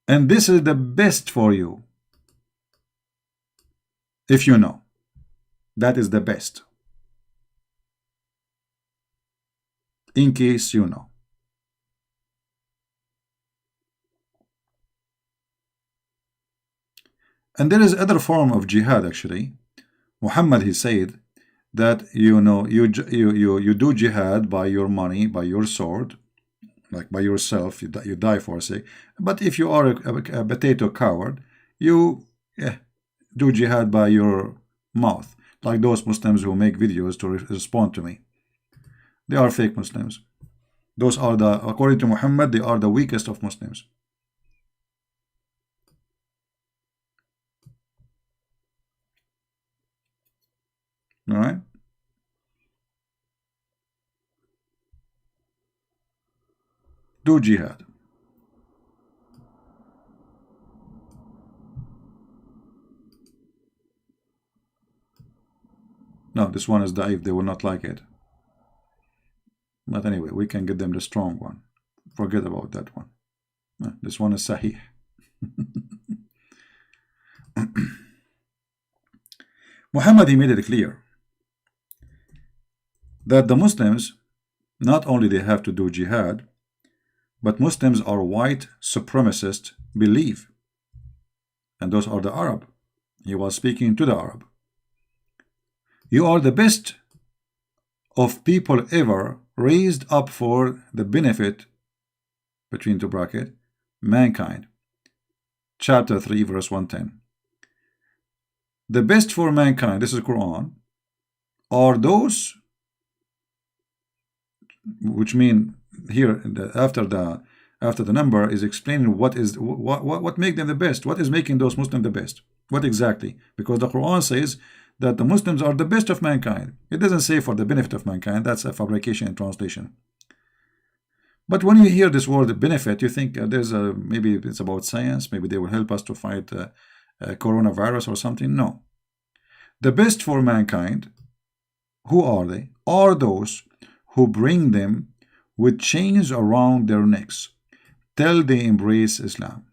And this is the best for you. If you know, that is the best. In case you know. And there is other form of jihad actually. Muhammad, he said that you do jihad by your money, by your sword, like by yourself, you die for sake. But if you are a potato coward, you do jihad by your mouth, like those Muslims who make videos to respond to me. They are fake Muslims. Those are according to Muhammad, they are the weakest of Muslims. All right. Do jihad. No, this one is da'if. They will not like it. But anyway, we can get them the strong one. Forget about that one. This one is Sahih. Muhammad, he made it clear that the Muslims, not only they have to do jihad, but Muslims are white supremacist belief. And those are the Arab. He was speaking to the Arab. You are the best of people ever raised up for the benefit, between two brackets, mankind. Chapter 3, verse 110. The best for mankind, this is Quran, are those, which mean here after the number is explaining what make them the best, what is making those Muslims the best, what exactly, because the Quran says that the Muslims are the best of mankind. It doesn't say for the benefit of mankind. That's a fabrication and translation. But when you hear this word benefit, you think maybe it's about science, maybe they will help us to fight coronavirus or something. No. The best for mankind, who are they? Are those who bring them with chains around their necks till they embrace Islam.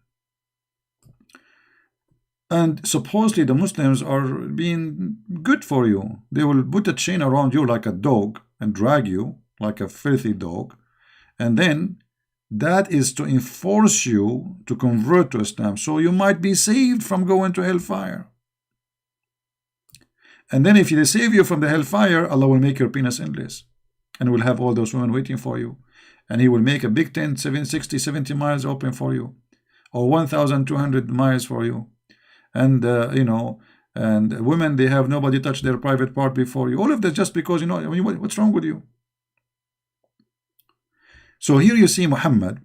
And supposedly the Muslims are being good for you. They will put a chain around you like a dog and drag you like a filthy dog. And then that is to enforce you to convert to Islam, so you might be saved from going to hellfire. And then if they save you from the hellfire, Allah will make your penis endless, and will have all those women waiting for you, and He will make a big tent 60, 70 miles open for you, or 1,200 miles for you. And and women, they have nobody touch their private part before you. All of that just because, what's wrong with you? So here you see Muhammad,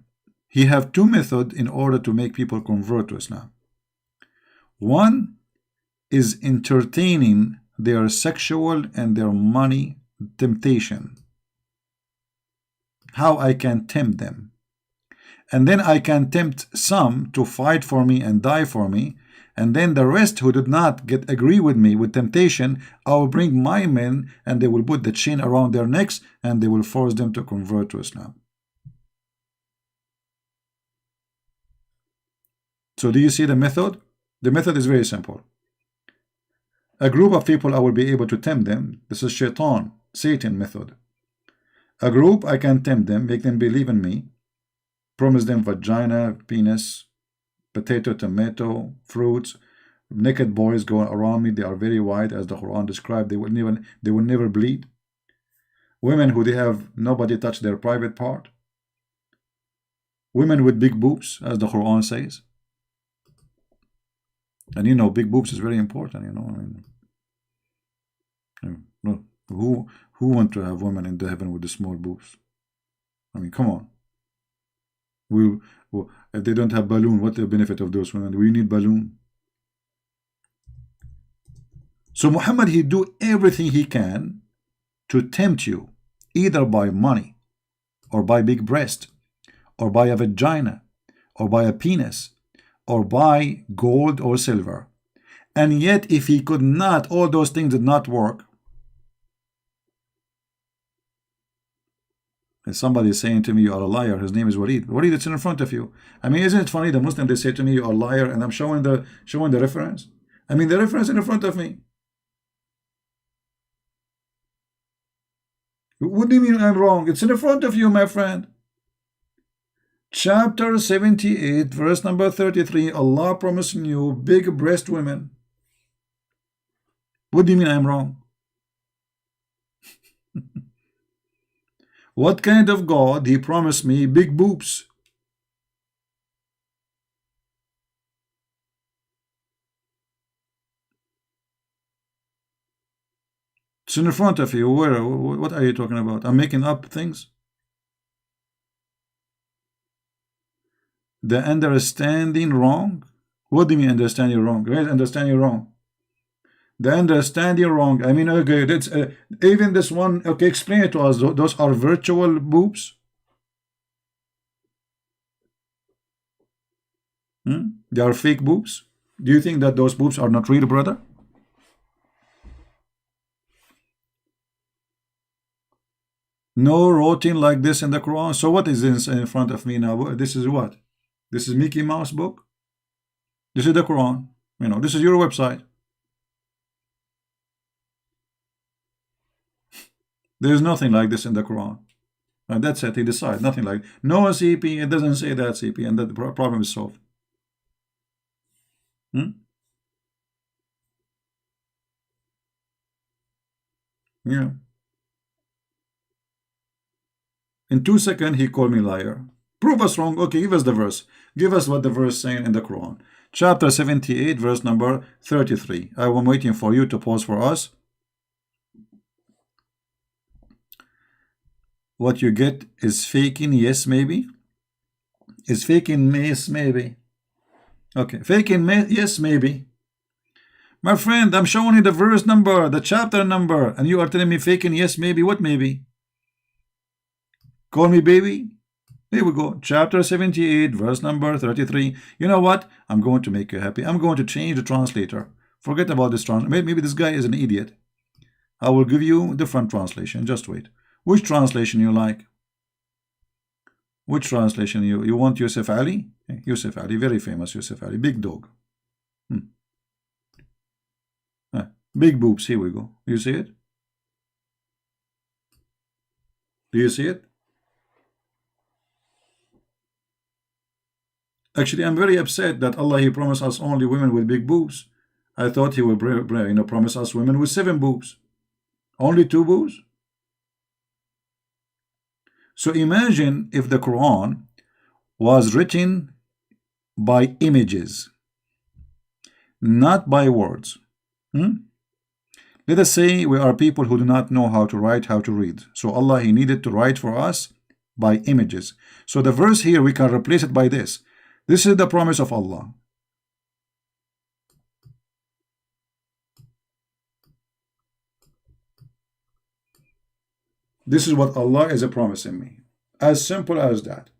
he have two methods in order to make people convert to Islam. One is entertaining their sexual and their money temptation. How I can tempt them. And then I can tempt some to fight for me and die for me. And then the rest who did not agree with me with temptation, I will bring my men and they will put the chain around their necks and they will force them to convert to Islam. So do you see the method? The method is very simple. A group of people, I will be able to tempt them. This is Shaitan, Satan method. A group, I can tempt them, make them believe in me, promise them vagina, penis, potato, tomato, fruits. Naked boys go around me. They are very white, as the Quran described. They will never bleed. Women who they have nobody touch their private part. Women with big boobs, as the Quran says. And big boobs is very important. Who want to have women in the heaven with the small boobs? I mean, come on. If they don't have balloon, what's the benefit of those women? We need balloon. So Muhammad, he do everything he can to tempt you, either by money, or by big breast, or by a vagina, or by a penis, or by gold or silver. And yet, if he could not, all those things did not work. And somebody is saying to me, you are a liar. His name is Walid. Walid, it's in front of you. I mean, isn't it funny? The Muslim, they say to me, you are a liar, and I'm showing the reference. I mean, the reference in front of me. What do you mean I'm wrong? It's in front of you, my friend. Chapter 78, verse number 33, Allah promising you big breast women. What do you mean I'm wrong? What kind of God He promised me big boobs? It's in front of you. What are you talking about? I'm making up things? The understanding wrong? What do you mean understanding wrong? Where is understanding wrong? The understanding wrong. I mean, okay, that's even this one. Okay, explain it to us. Those are virtual boobs. They are fake boobs. Do you think that those boobs are not real, brother? No routine like this in the Quran. So what is this in front of me now? This is what? This is Mickey Mouse book? This is the Quran. You know, this is your website. There is nothing like this in the Quran. And that's it. He decides. Nothing like no CP. It doesn't say that CP, and that the problem is solved. Yeah. In 2 seconds, he called me liar. Prove us wrong. Okay, give us the verse. Give us what the verse saying in the Quran. Chapter 78, verse number 33. I am waiting for you to pause for us. What you get is faking, yes, maybe. Is faking, yes, maybe. Okay, faking, yes, maybe. My friend, I'm showing you the verse number, the chapter number, and you are telling me faking, yes, maybe. What maybe? Call me baby. Here we go. Chapter 78, verse number 33. You know what? I'm going to make you happy. I'm going to change the translator. Forget about this translator. Maybe this guy is an idiot. I will give you a different translation. Just wait. Which translation you like? Which translation you want? Yusuf Ali? Yusuf Ali, very famous Yusuf Ali. Big dog. Big boobs. Here we go. You see it? Do you see it? Actually, I'm very upset that Allah, He promised us only women with big boobs. I thought He would promise us women with 7 boobs. Only 2 boobs? So imagine if the Quran was written by images, not by words. Let us say we are people who do not know how to write, how to read. So Allah, He needed to write for us by images. So the verse here, we can replace it by this. This is the promise of Allah. This is what Allah is promising me. As simple as that.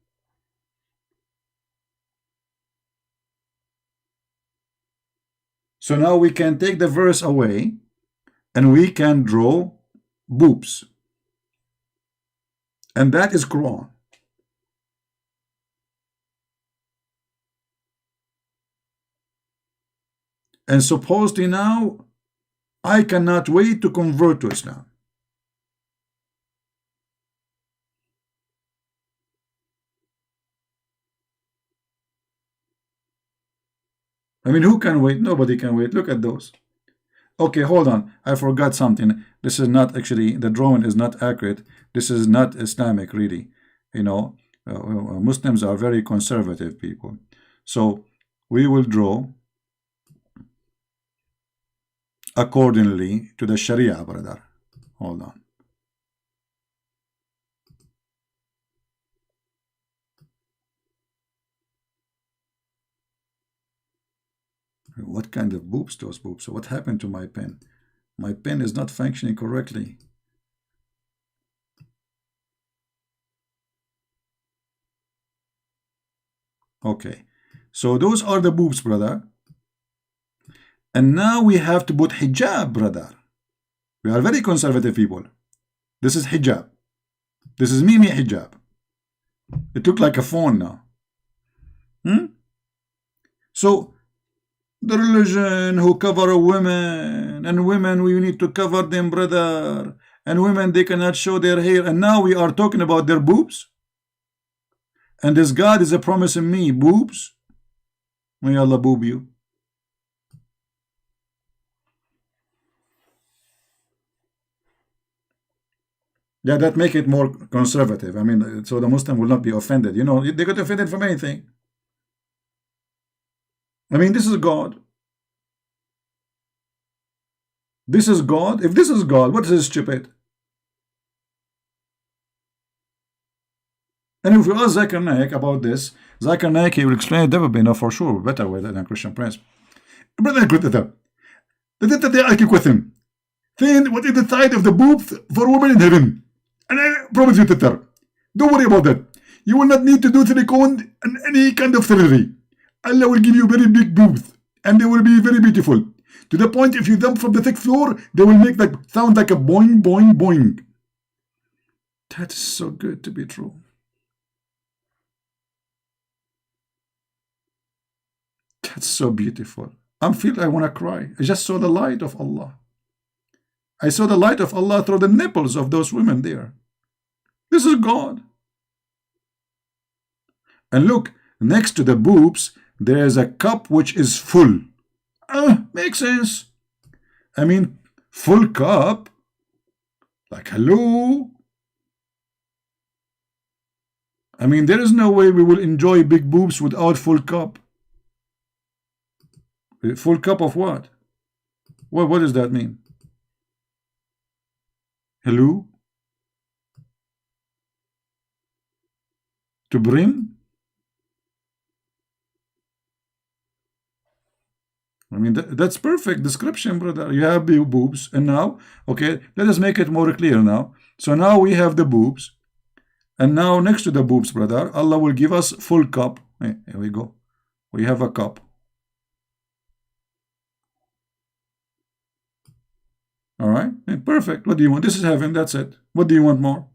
So now we can take the verse away and we can draw boobs. And that is Quran. And supposedly now, I cannot wait to convert to Islam. I mean, who can wait? Nobody can wait. Look at those. Okay, hold on. I forgot something. This is not actually, the drawing is not accurate. This is not Islamic, really. You know, Muslims are very conservative people. So we will draw accordingly to the Sharia, brother. Hold on. What kind of boobs? Those boobs. So what happened to my pen? My pen is not functioning correctly. Okay. So those are the boobs, brother. And now we have to put hijab, brother. We are very conservative people. This is hijab. This is Mimi hijab. It looked like a phone now. So the religion who cover women, and women, we need to cover them, brother. And women, they cannot show their hair. And now we are talking about their boobs. And this God is promising me boobs. May Allah boob you. Yeah, that make it more conservative. I mean, so the Muslim will not be offended. You know, they get offended from anything. I mean, this is God. This is God. If this is God, what is this stupid? And if you ask Zakir Naik about this, Zakir Naik, he will explain it for sure, better way than Christian Prince. Brother, they argue with him. Then what is the side of the boob for women in heaven? And I promise you, Tatar, don't worry about that. You will not need to do silicone and any kind of surgery. Allah will give you very big boobs, and they will be very beautiful. To the point, if you jump from the 6th floor, they will make that sound like a boing, boing, boing. That is so good to be true. That's so beautiful. I feel I want to cry. I just saw the light of Allah. I saw the light of Allah through the nipples of those women there. This is God. And look, next to the boobs, there is a cup which is full. Makes sense. I mean, full cup. Like, hello. I mean, there is no way we will enjoy big boobs without full cup. Full cup of what? What does that mean? Hello? To brim? I mean, that's perfect description, brother. You have big boobs, and now, okay, let us make it more clear now. So now we have the boobs, and now next to the boobs, brother, Allah will give us full cup. Hey, here we go. We have a cup. All right, perfect. What do you want? This is heaven. That's it. What do you want more?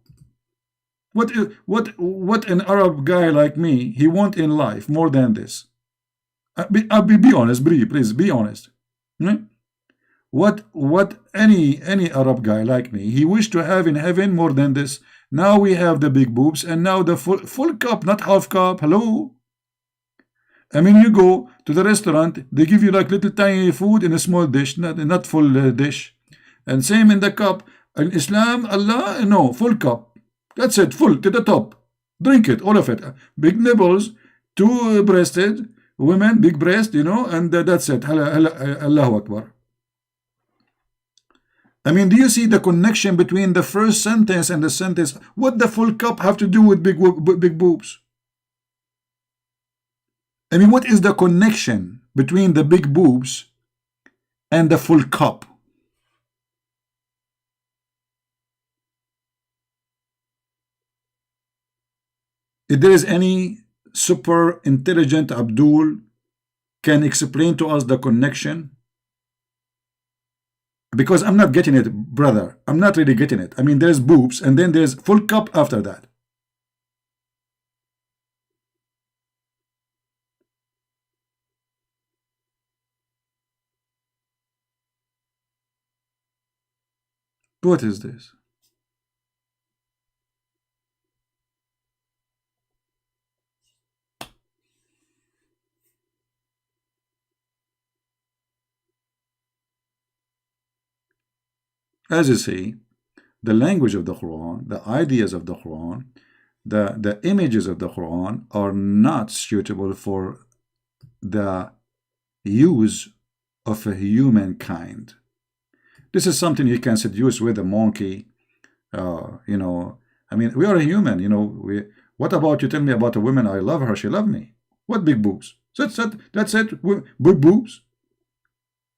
What an Arab guy like me he want in life more than this? Be honest, please be honest. What any Arab guy like me he wish to have in heaven more than this? Now we have the big boobs, and now the full cup, not half cup. Hello. I mean, you go to the restaurant, they give you like little tiny food in a small dish, not full dish. And same in the cup. In Islam, Allah, no, full cup. That's it, full to the top. Drink it, all of it. Big nipples, two-breasted women, big breast, you know, and that's it. Allahu Akbar. I mean, do you see the connection between the first sentence and the sentence? What the full cup have to do with big boobs? I mean, what is the connection between the big boobs and the full cup? If there is any super intelligent Abdul can explain to us the connection, because I'm not getting it, brother. I'm not really getting it. I mean, there's boobs and then there's full cup after that. What is this? As you see, the language of the Quran, the ideas of the Quran, the images of the Quran are not suitable for the use of a humankind. This is something you can seduce with a monkey. You know, I mean, we are a human. You know, what about you tell me about a woman? I love her. She loved me. What big boobs? That's it. Big boobs.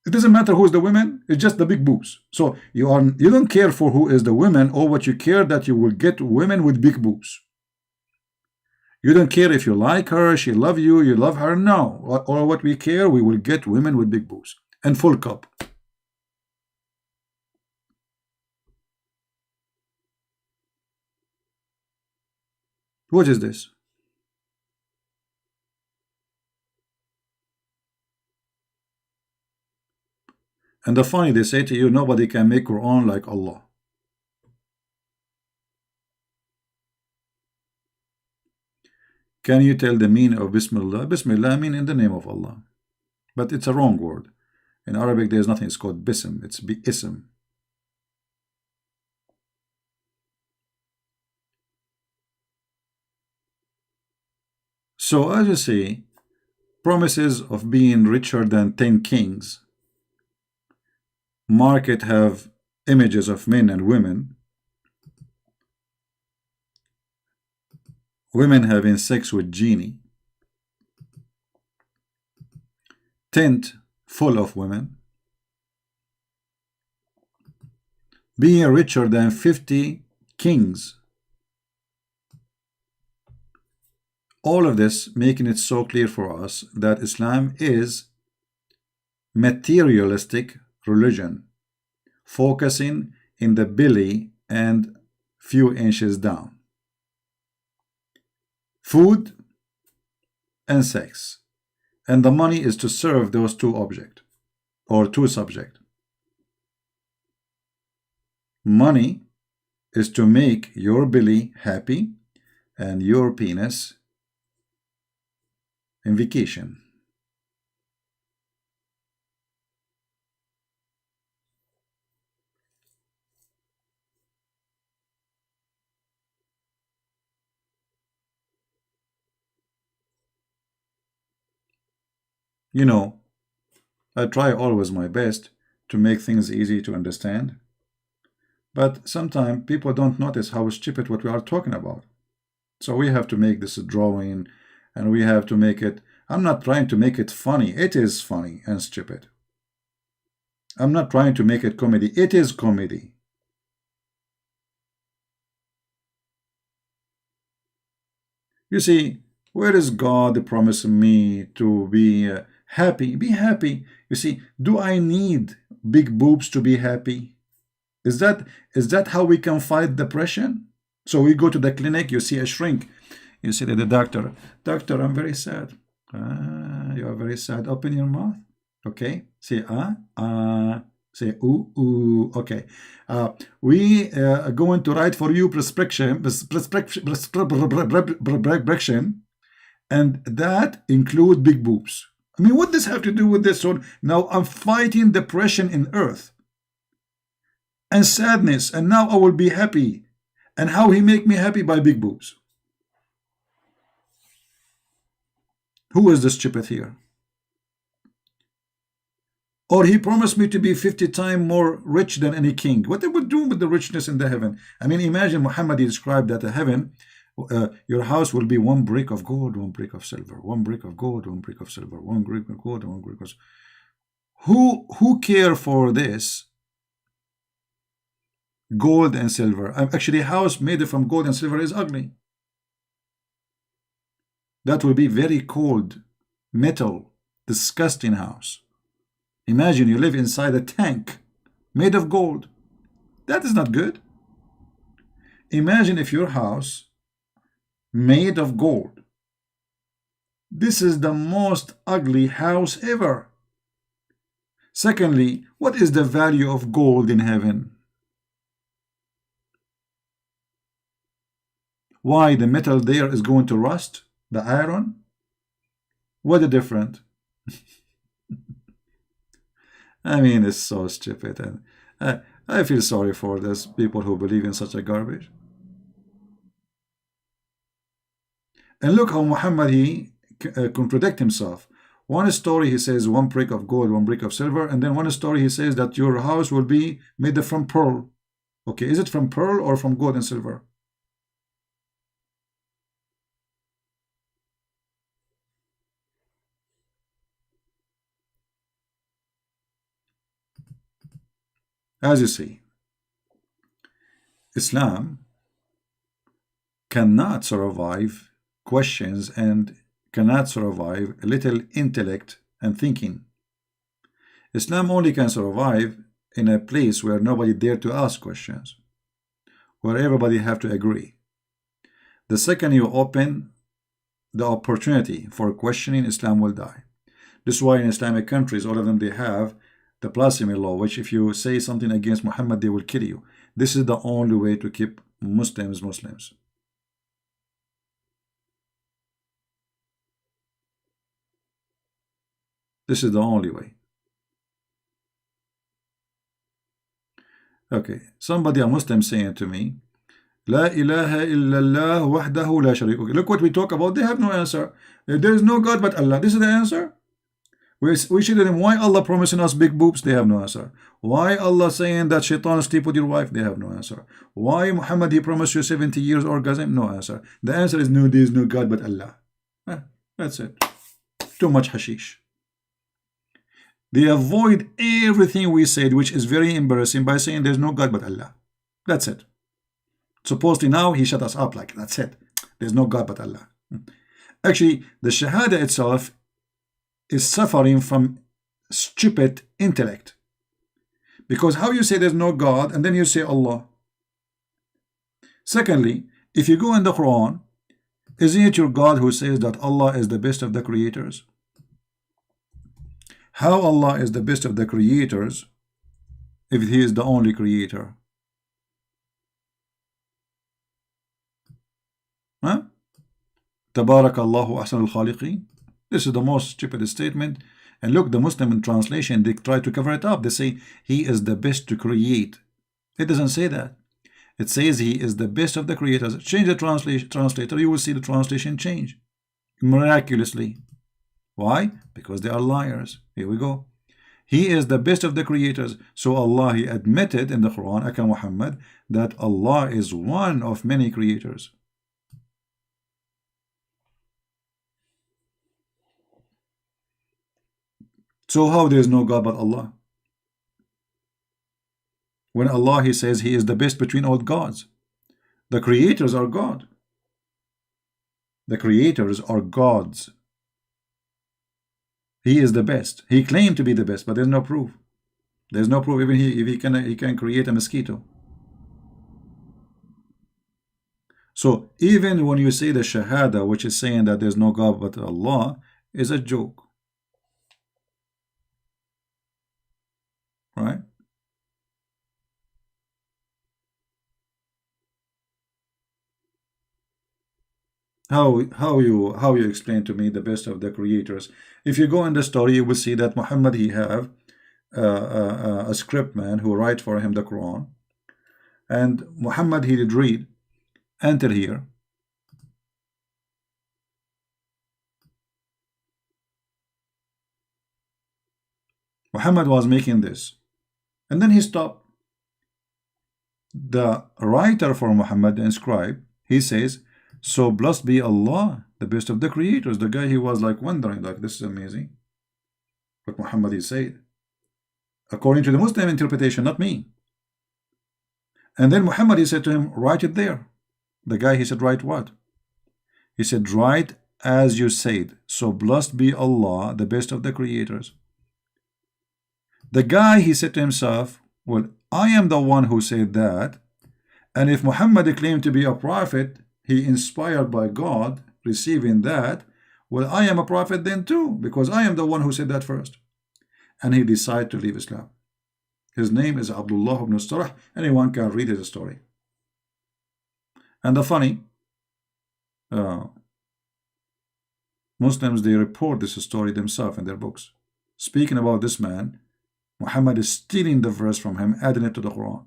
It doesn't matter who is the woman, it's just the big boobs. So you don't care for who is the woman, or what you care that you will get women with big boobs. You don't care if you like her, she love you, you love her. No. Or what we care, we will get women with big boobs and full cup. What is this? And the funny, they say to you, nobody can make Quran like Allah. Can you tell the meaning of Bismillah? Bismillah means in the name of Allah. But it's a wrong word. In Arabic, there's nothing. It's called Bism. It's Ism. So as you see, promises of being richer than 10 kings. Market have images of men and women. Women having sex with genie. Tent full of women. Being richer than 50 kings. All of this making it so clear for us that Islam is materialistic religion, focusing in the belly and few inches down. Food and sex. And the money is to serve those two objects or two subjects. Money is to make your belly happy and your penis in vacation. You know, I try always my best to make things easy to understand. But sometimes people don't notice how stupid what we are talking about. So we have to make this a drawing, and we have to make it. I'm not trying to make it funny. It is funny and stupid. I'm not trying to make it comedy. It is comedy. You see, where is God promising me to be happy? Be happy. You see, do I need big boobs to be happy? Is that how we can fight depression? So we go to the clinic, you see a shrink. You say to the doctor, "Doctor, I'm very sad." You are very sad. Open your mouth. Okay. Say say ooh, ooh. Okay. We are going to write for you prescription, and that include big boobs. I mean, what does have to do with this one? Now I'm fighting depression in earth and sadness, and now I will be happy. And how he make me happy? By big boobs. Who is the stupid here? Or he promised me to be 50 times more rich than any king. What they would do with the richness in the heaven? I mean, imagine Muhammad described that the heaven, your house will be one brick of gold, one brick of silver, one brick of gold, one brick of silver, one brick of gold, one brick of silver. Who care for this? Gold and silver. Actually, a house made from gold and silver is ugly. That will be very cold, metal, disgusting house. Imagine you live inside a tank made of gold. That is not good. Imagine if your house made of gold. This is the most ugly house ever. Secondly, what is the value of gold in heaven? Why the metal there is going to rust? The iron? What a difference. I mean, it's so stupid, and I feel sorry for those people who believe in such a garbage. And look how Muhammad, he contradict himself. One story he says one brick of gold, one brick of silver, and then one story he says that your house will be made from pearl. Okay, is it from pearl or from gold and silver? As you see, Islam cannot survive questions and cannot survive a little intellect and thinking. Islam only can survive in a place where nobody dare to ask questions, where everybody have to agree. The second you open the opportunity for questioning, Islam will die. This is why in Islamic countries, all of them, they have the blasphemy law, which if you say something against Muhammad, they will kill you. This is the only way to keep Muslims. This is the only way. Okay, somebody, a Muslim, saying to me, La ilaha illallah wahdahu la sharik. Okay, look what we talk about. They have no answer. There is no God but Allah. This is the answer. We should them why Allah promising us big boobs. They have no answer. Why Allah saying that shaitan sleep with your wife? They have no answer. Why Muhammad, he promised you 70 years orgasm? No answer. The answer is no, there is no God but Allah. That's it. Too much hashish. They avoid everything we said, which is very embarrassing, by saying there's no God but Allah. That's it. Supposedly now he shut us up like that's it. There's no God but Allah. Actually, the Shahada itself is suffering from stupid intellect. Because how you say there's no God and then you say Allah? Secondly, if you go in the Quran, isn't it your God who says that Allah is the best of the creators? How Allah is the best of the creators if He is the only creator? Huh? Tabarakallahu ahsanul khaliqeen. This is the most stupid statement. And look, the Muslim in translation, they try to cover it up. They say He is the best to create. It doesn't say that. It says He is the best of the creators. Change the translator, you will see the translation change miraculously. Why? Because they are liars. Here we go. He is the best of the creators. So Allah, He admitted in the Quran, Aka Muhammad, that Allah is one of many creators. So how there is no God but Allah? When Allah, He says He is the best between all gods. The creators are God. The creators are gods. He is the best. He claimed to be the best, but there's no proof. There's no proof. Even if he can create a mosquito. So even when you say the Shahada, which is saying that there's no God but Allah, is a joke. Right? How you explain to me the best of the creators? If you go in the story, you will see that Muhammad, he have a script man who write for him the Quran, and Muhammad, he did read, enter here. Muhammad was making this, and then he stopped. The writer for Muhammad, the scribe, he says, so blessed be Allah, the best of the creators. The guy, he was like wondering, like, this is amazing. But Muhammad, he said, according to the Muslim interpretation, not me. And then Muhammad, he said to him, write it there. The guy, he said, write what? He said, write as you said, so blessed be Allah, the best of the creators. The guy, he said to himself, well, I am the one who said that, and if Muhammad claimed to be a prophet, he inspired by God, receiving that, well, I am a prophet then too, because I am the one who said that first. And he decided to leave Islam. His name is Abdullah ibn Sarh. Anyone can read his story. And the funny, Muslims, they report this story themselves in their books. Speaking about this man, Muhammad is stealing the verse from him, adding it to the Quran.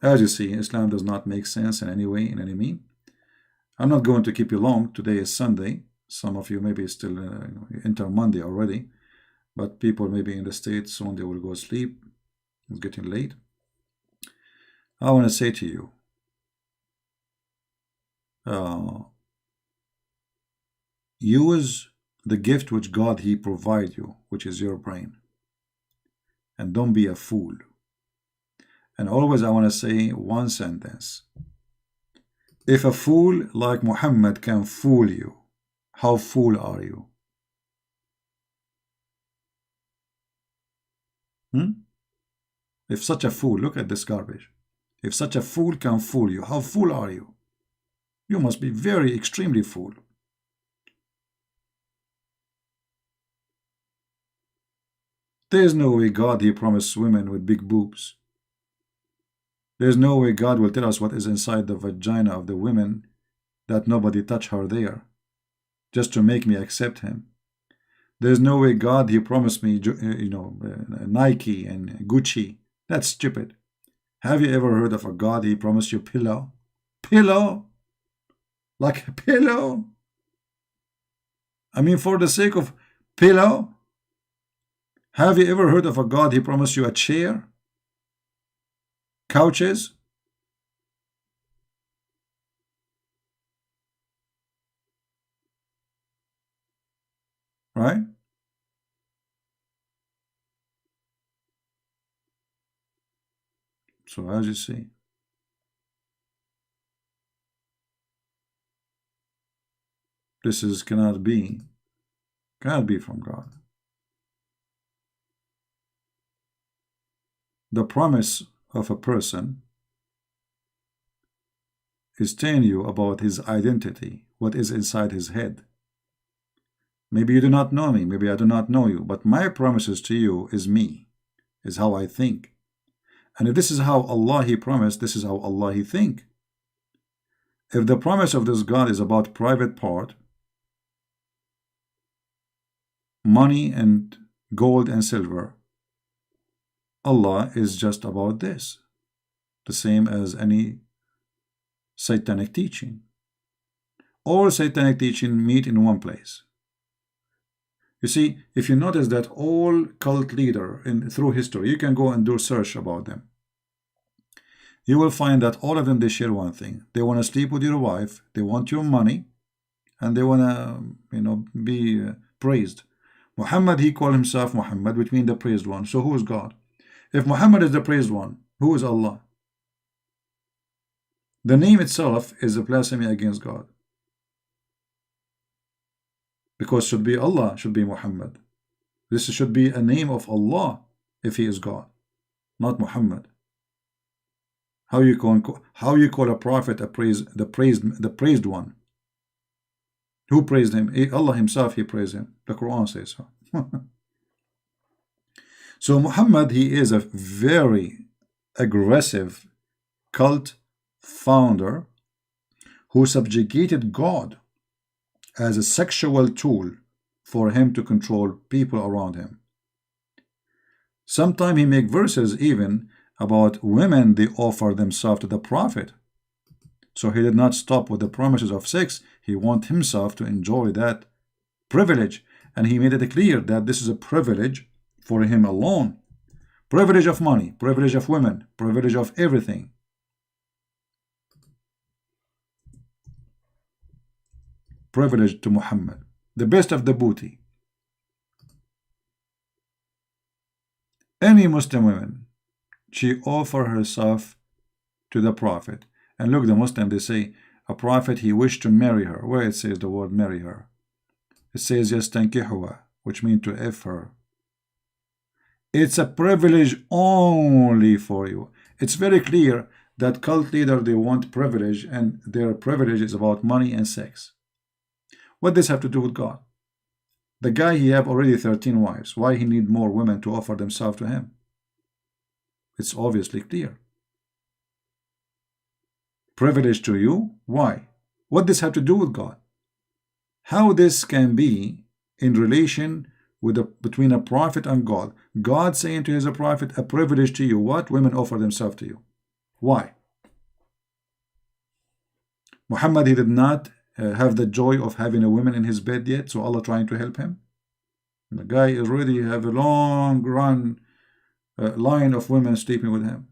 As you see, Islam does not make sense in any way, in any mean. I'm not going to keep you long. Today is Sunday. Some of you maybe still enter Monday already, but people maybe in the States, soon they will go sleep. It's getting late. I want to say to you, use the gift which God, He provide you, which is your brain, and don't be a fool. And always I want to say one sentence. If a fool like Muhammad can fool you, how fool are you? If such a fool, look at this garbage. If such a fool can fool you, how fool are you? You must be very extremely fool. There is no way God, He promised women with big boobs. There's no way God will tell us what is inside the vagina of the women, that nobody touch her there, just to make me accept Him. There's no way God, He promised me, Nike and Gucci. That's stupid. Have you ever heard of a God, He promised you pillow? Pillow? Like a pillow? I mean, for the sake of pillow? Have you ever heard of a God, He promised you a chair? Couches? Right? So as you see, this is cannot be from God. the promise of a person is telling you about his identity, what is inside his head. Maybe you do not know me, maybe I do not know you, but my promises to you is me, is how I think. And if this is how Allah He promised, this is how Allah He think. If the promise of this God is about private part, money and gold and silver, Allah is just about this, the same as any satanic teaching. All satanic teaching meet in one place. You see, if you notice that all cult leader through history, you can go and do search about them. You will find that all of them, they share one thing. They want to sleep with your wife, they want your money, and they want to, be praised. Muhammad, he called himself Muhammad, which means the praised one. So who is God? If Muhammad is the praised one, who is Allah? The name itself is a blasphemy against God. Because should be Allah, should be Muhammad. This should be a name of Allah if he is God, not Muhammad. How you call a prophet the praised one? Who praised him? Allah himself, he praised him. The Quran says so. So Muhammad, he is a very aggressive cult founder who subjugated God as a sexual tool for him to control people around him. Sometimes he make verses even about women, they offer themselves to the prophet. So he did not stop with the promises of sex. He want himself to enjoy that privilege, and he made it clear that this is a privilege for him alone. Privilege of money, privilege of women, privilege of everything. Privilege to Muhammad, the best of the booty. Any Muslim woman, she offer herself to the prophet. And look, the Muslim, they say a prophet, he wished to marry her. Where it says the word marry her, it says yastankihuha, which means to F her. It's a privilege only for you. It's very clear that cult leader, they want privilege, and their privilege is about money and sex. What does this have to do with God? The guy, he have already 13 wives. Why he need more women to offer themselves to him? It's obviously clear. Privilege to you? Why? What does this have to do with God? How this can be in relation with between a prophet and God? God saying to his prophet, a privilege to you. What? Women offer themselves to you. Why? Muhammad, he did not have the joy of having a woman in his bed yet, so Allah trying to help him. The guy already have a long run line of women sleeping with him.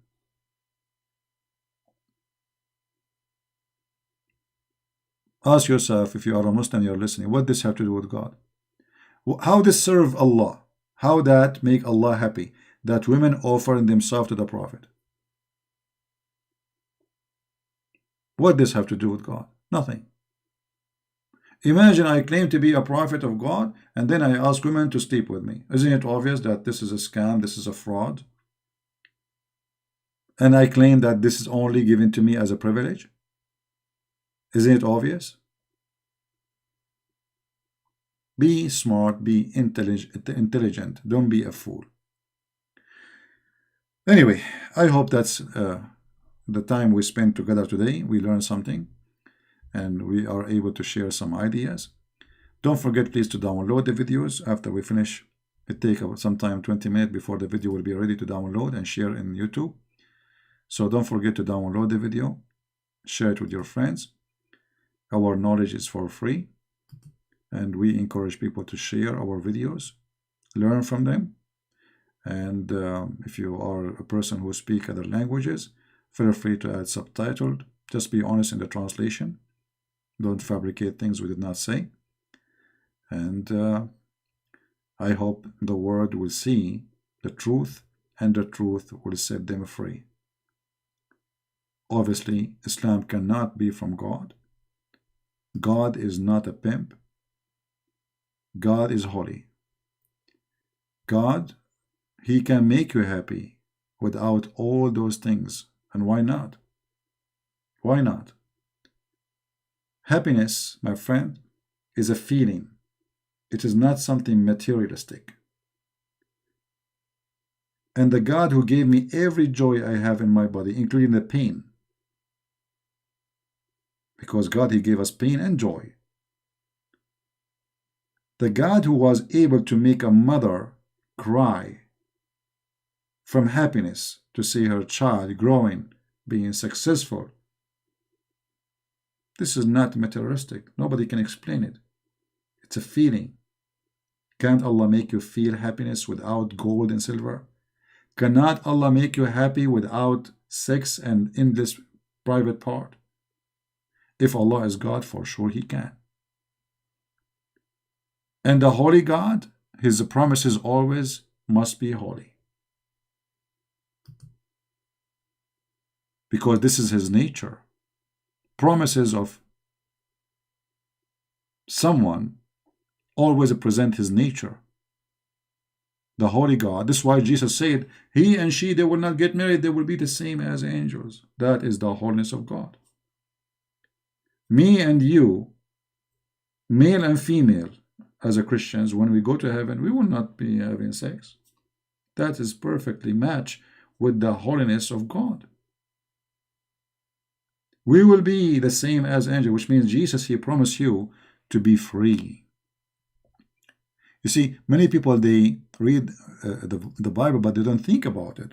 Ask yourself, if you are a Muslim, you're listening, what does this have to do with God? How this serve Allah? How that make Allah happy? That women offering themselves to the prophet. What does this have to do with God? Nothing. Imagine I claim to be a prophet of God, and then I ask women to sleep with me. Isn't it obvious that this is a scam, this is a fraud? And I claim that this is only given to me as a privilege? Isn't it obvious? Be smart, be intelligent. Don't be a fool. Anyway, I hope that's the time we spent together today. We learned something, and we are able to share some ideas. Don't forget, please, to download the videos after we finish. It takes some time, 20 minutes, before the video will be ready to download and share in YouTube. So don't forget to download the video, share it with your friends. Our knowledge is for free, and we encourage people to share our videos, learn from them. And if you are a person who speaks other languages, feel free to add subtitled. Just be honest in the translation. Don't fabricate things we did not say. And I hope the world will see the truth, and the truth will set them free. Obviously, Islam cannot be from God. God is not a pimp. God is holy. God, he can make you happy without all those things. And why not? Why not? Happiness, my friend, is a feeling. It is not something materialistic. And the God who gave me every joy I have in my body, including the pain, because God, He gave us pain and joy. The God who was able to make a mother cry from happiness to see her child growing, being successful. This is not materialistic. Nobody can explain it. It's a feeling. Can't Allah make you feel happiness without gold and silver? Cannot Allah make you happy without sex and endless private part? If Allah is God, for sure He can. And the holy God, His promises always must be holy. Because this is His nature. Promises of someone always present His nature. The holy God. This is why Jesus said, he and she, they will not get married, they will be the same as angels. That is the holiness of God. Me and you, male and female, as a Christians, when we go to heaven, we will not be having sex. That is perfectly matched with the holiness of God. We will be the same as angels, which means Jesus, He promised you to be free. You see, many people, they read the Bible, but they don't think about it.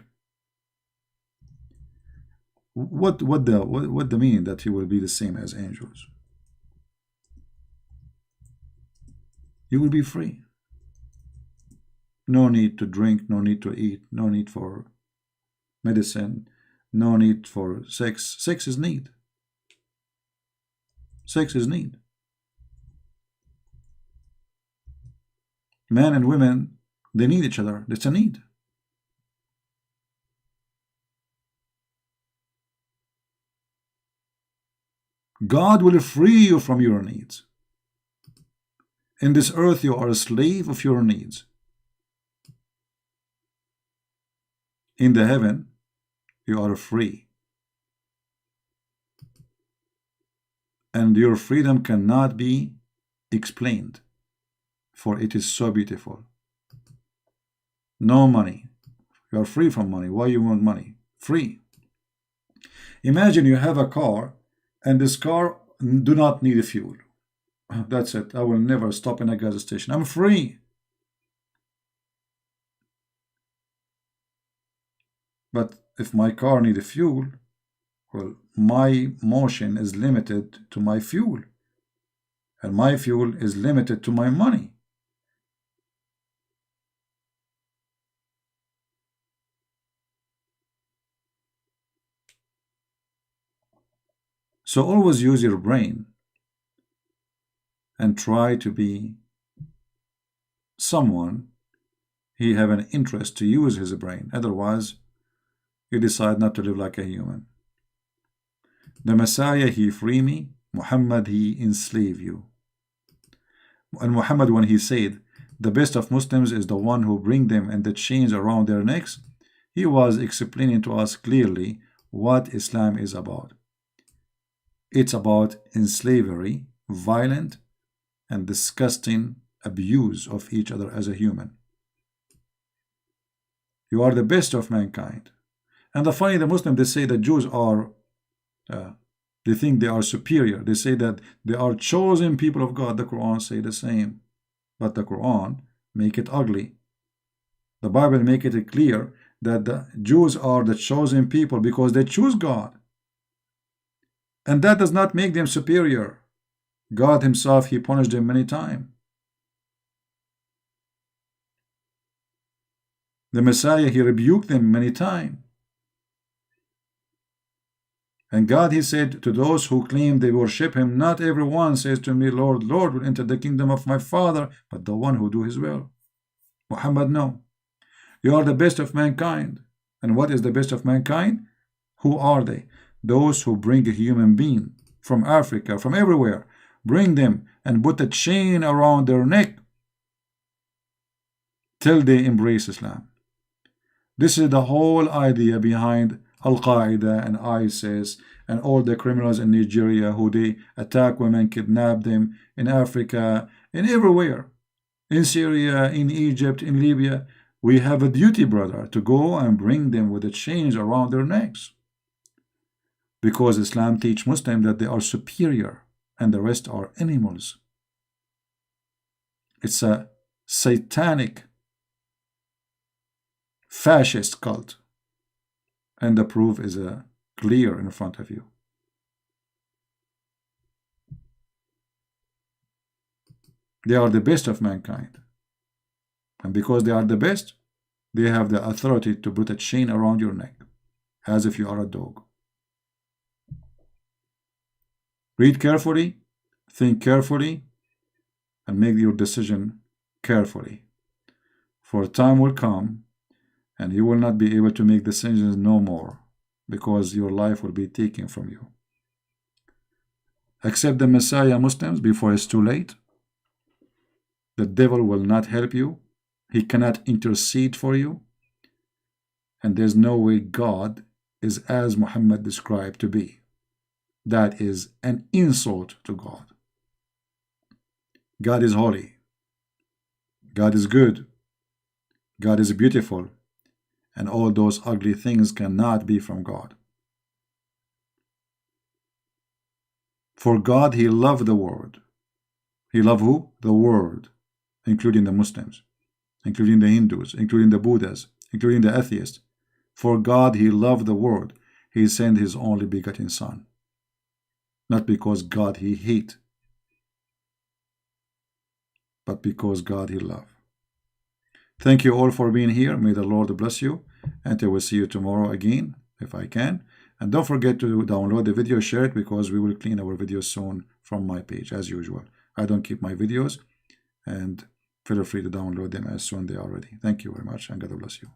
What the meaning that you will be the same as angels? You will be free. No need to drink, no need to eat, no need for medicine, no need for sex. Sex is need. Sex is need. Men and women, they need each other. It's a need. God will free you from your needs. In this earth, you are a slave of your needs. In the heaven, you are free. And your freedom cannot be explained, for it is so beautiful. No money. You are free from money. Why you want money? Free. Imagine you have a car, and this car do not need fuel. That's it. I will never stop in a gas station. I'm free. But if my car needs fuel, well, my motion is limited to my fuel. And my fuel is limited to my money. So always use your brain and try to be someone he have an interest to use his brain. Otherwise, you decide not to live like a human. The Messiah, he free me. Muhammad, he enslave you. And Muhammad, when he said, the best of Muslims is the one who bring them and the chains around their necks, he was explaining to us clearly what Islam is about. It's about enslavery, violent and disgusting abuse of each other as a human. You are the best of mankind. And the funny, the Muslims, they say that Jews are, they think they are superior. They say that they are chosen people of God. The Quran say the same. But the Quran make it ugly. The Bible make it clear that the Jews are the chosen people because they choose God. And that does not make them superior. God himself, he punished them many times. The Messiah, he rebuked them many times. And God, he said to those who claim they worship him, not everyone says to me, Lord, Lord, will enter the kingdom of my Father, but the one who do his will. Muhammad, no. You are the best of mankind. And what is the best of mankind? Who are they? Those who bring a human being from Africa, from everywhere, bring them and put a chain around their neck till they embrace Islam. This is the whole idea behind Al-Qaeda and ISIS and all the criminals in Nigeria who they attack women, kidnap them in Africa, and everywhere. In Syria, in Egypt, in Libya. We have a duty, brother, to go and bring them with a chains around their necks. Because Islam teaches Muslims that they are superior and the rest are animals. It's a satanic, fascist cult. And the proof is clear in front of you. They are the best of mankind. And because they are the best, they have the authority to put a chain around your neck, as if you are a dog. Read carefully, think carefully, and make your decision carefully. For time will come, and you will not be able to make decisions no more, because your life will be taken from you. Accept the Messiah, Muslims, before it's too late. The devil will not help you. He cannot intercede for you. And there's no way God is as Muhammad described to be. That is an insult to God. God is holy. God is good. God is beautiful. And all those ugly things cannot be from God. For God, He loved the world. He loved who? The world, including the Muslims, including the Hindus, including the Buddhas, including the atheists. For God, He loved the world. He sent His only begotten Son. Not because God He hate, but because God He love. Thank you all for being here. May the Lord bless you. And I will see you tomorrow again, if I can. And don't forget to download the video, share it, because we will clean our videos soon from my page, as usual. I don't keep my videos, and feel free to download them as soon as they are ready. Thank you very much, and God bless you.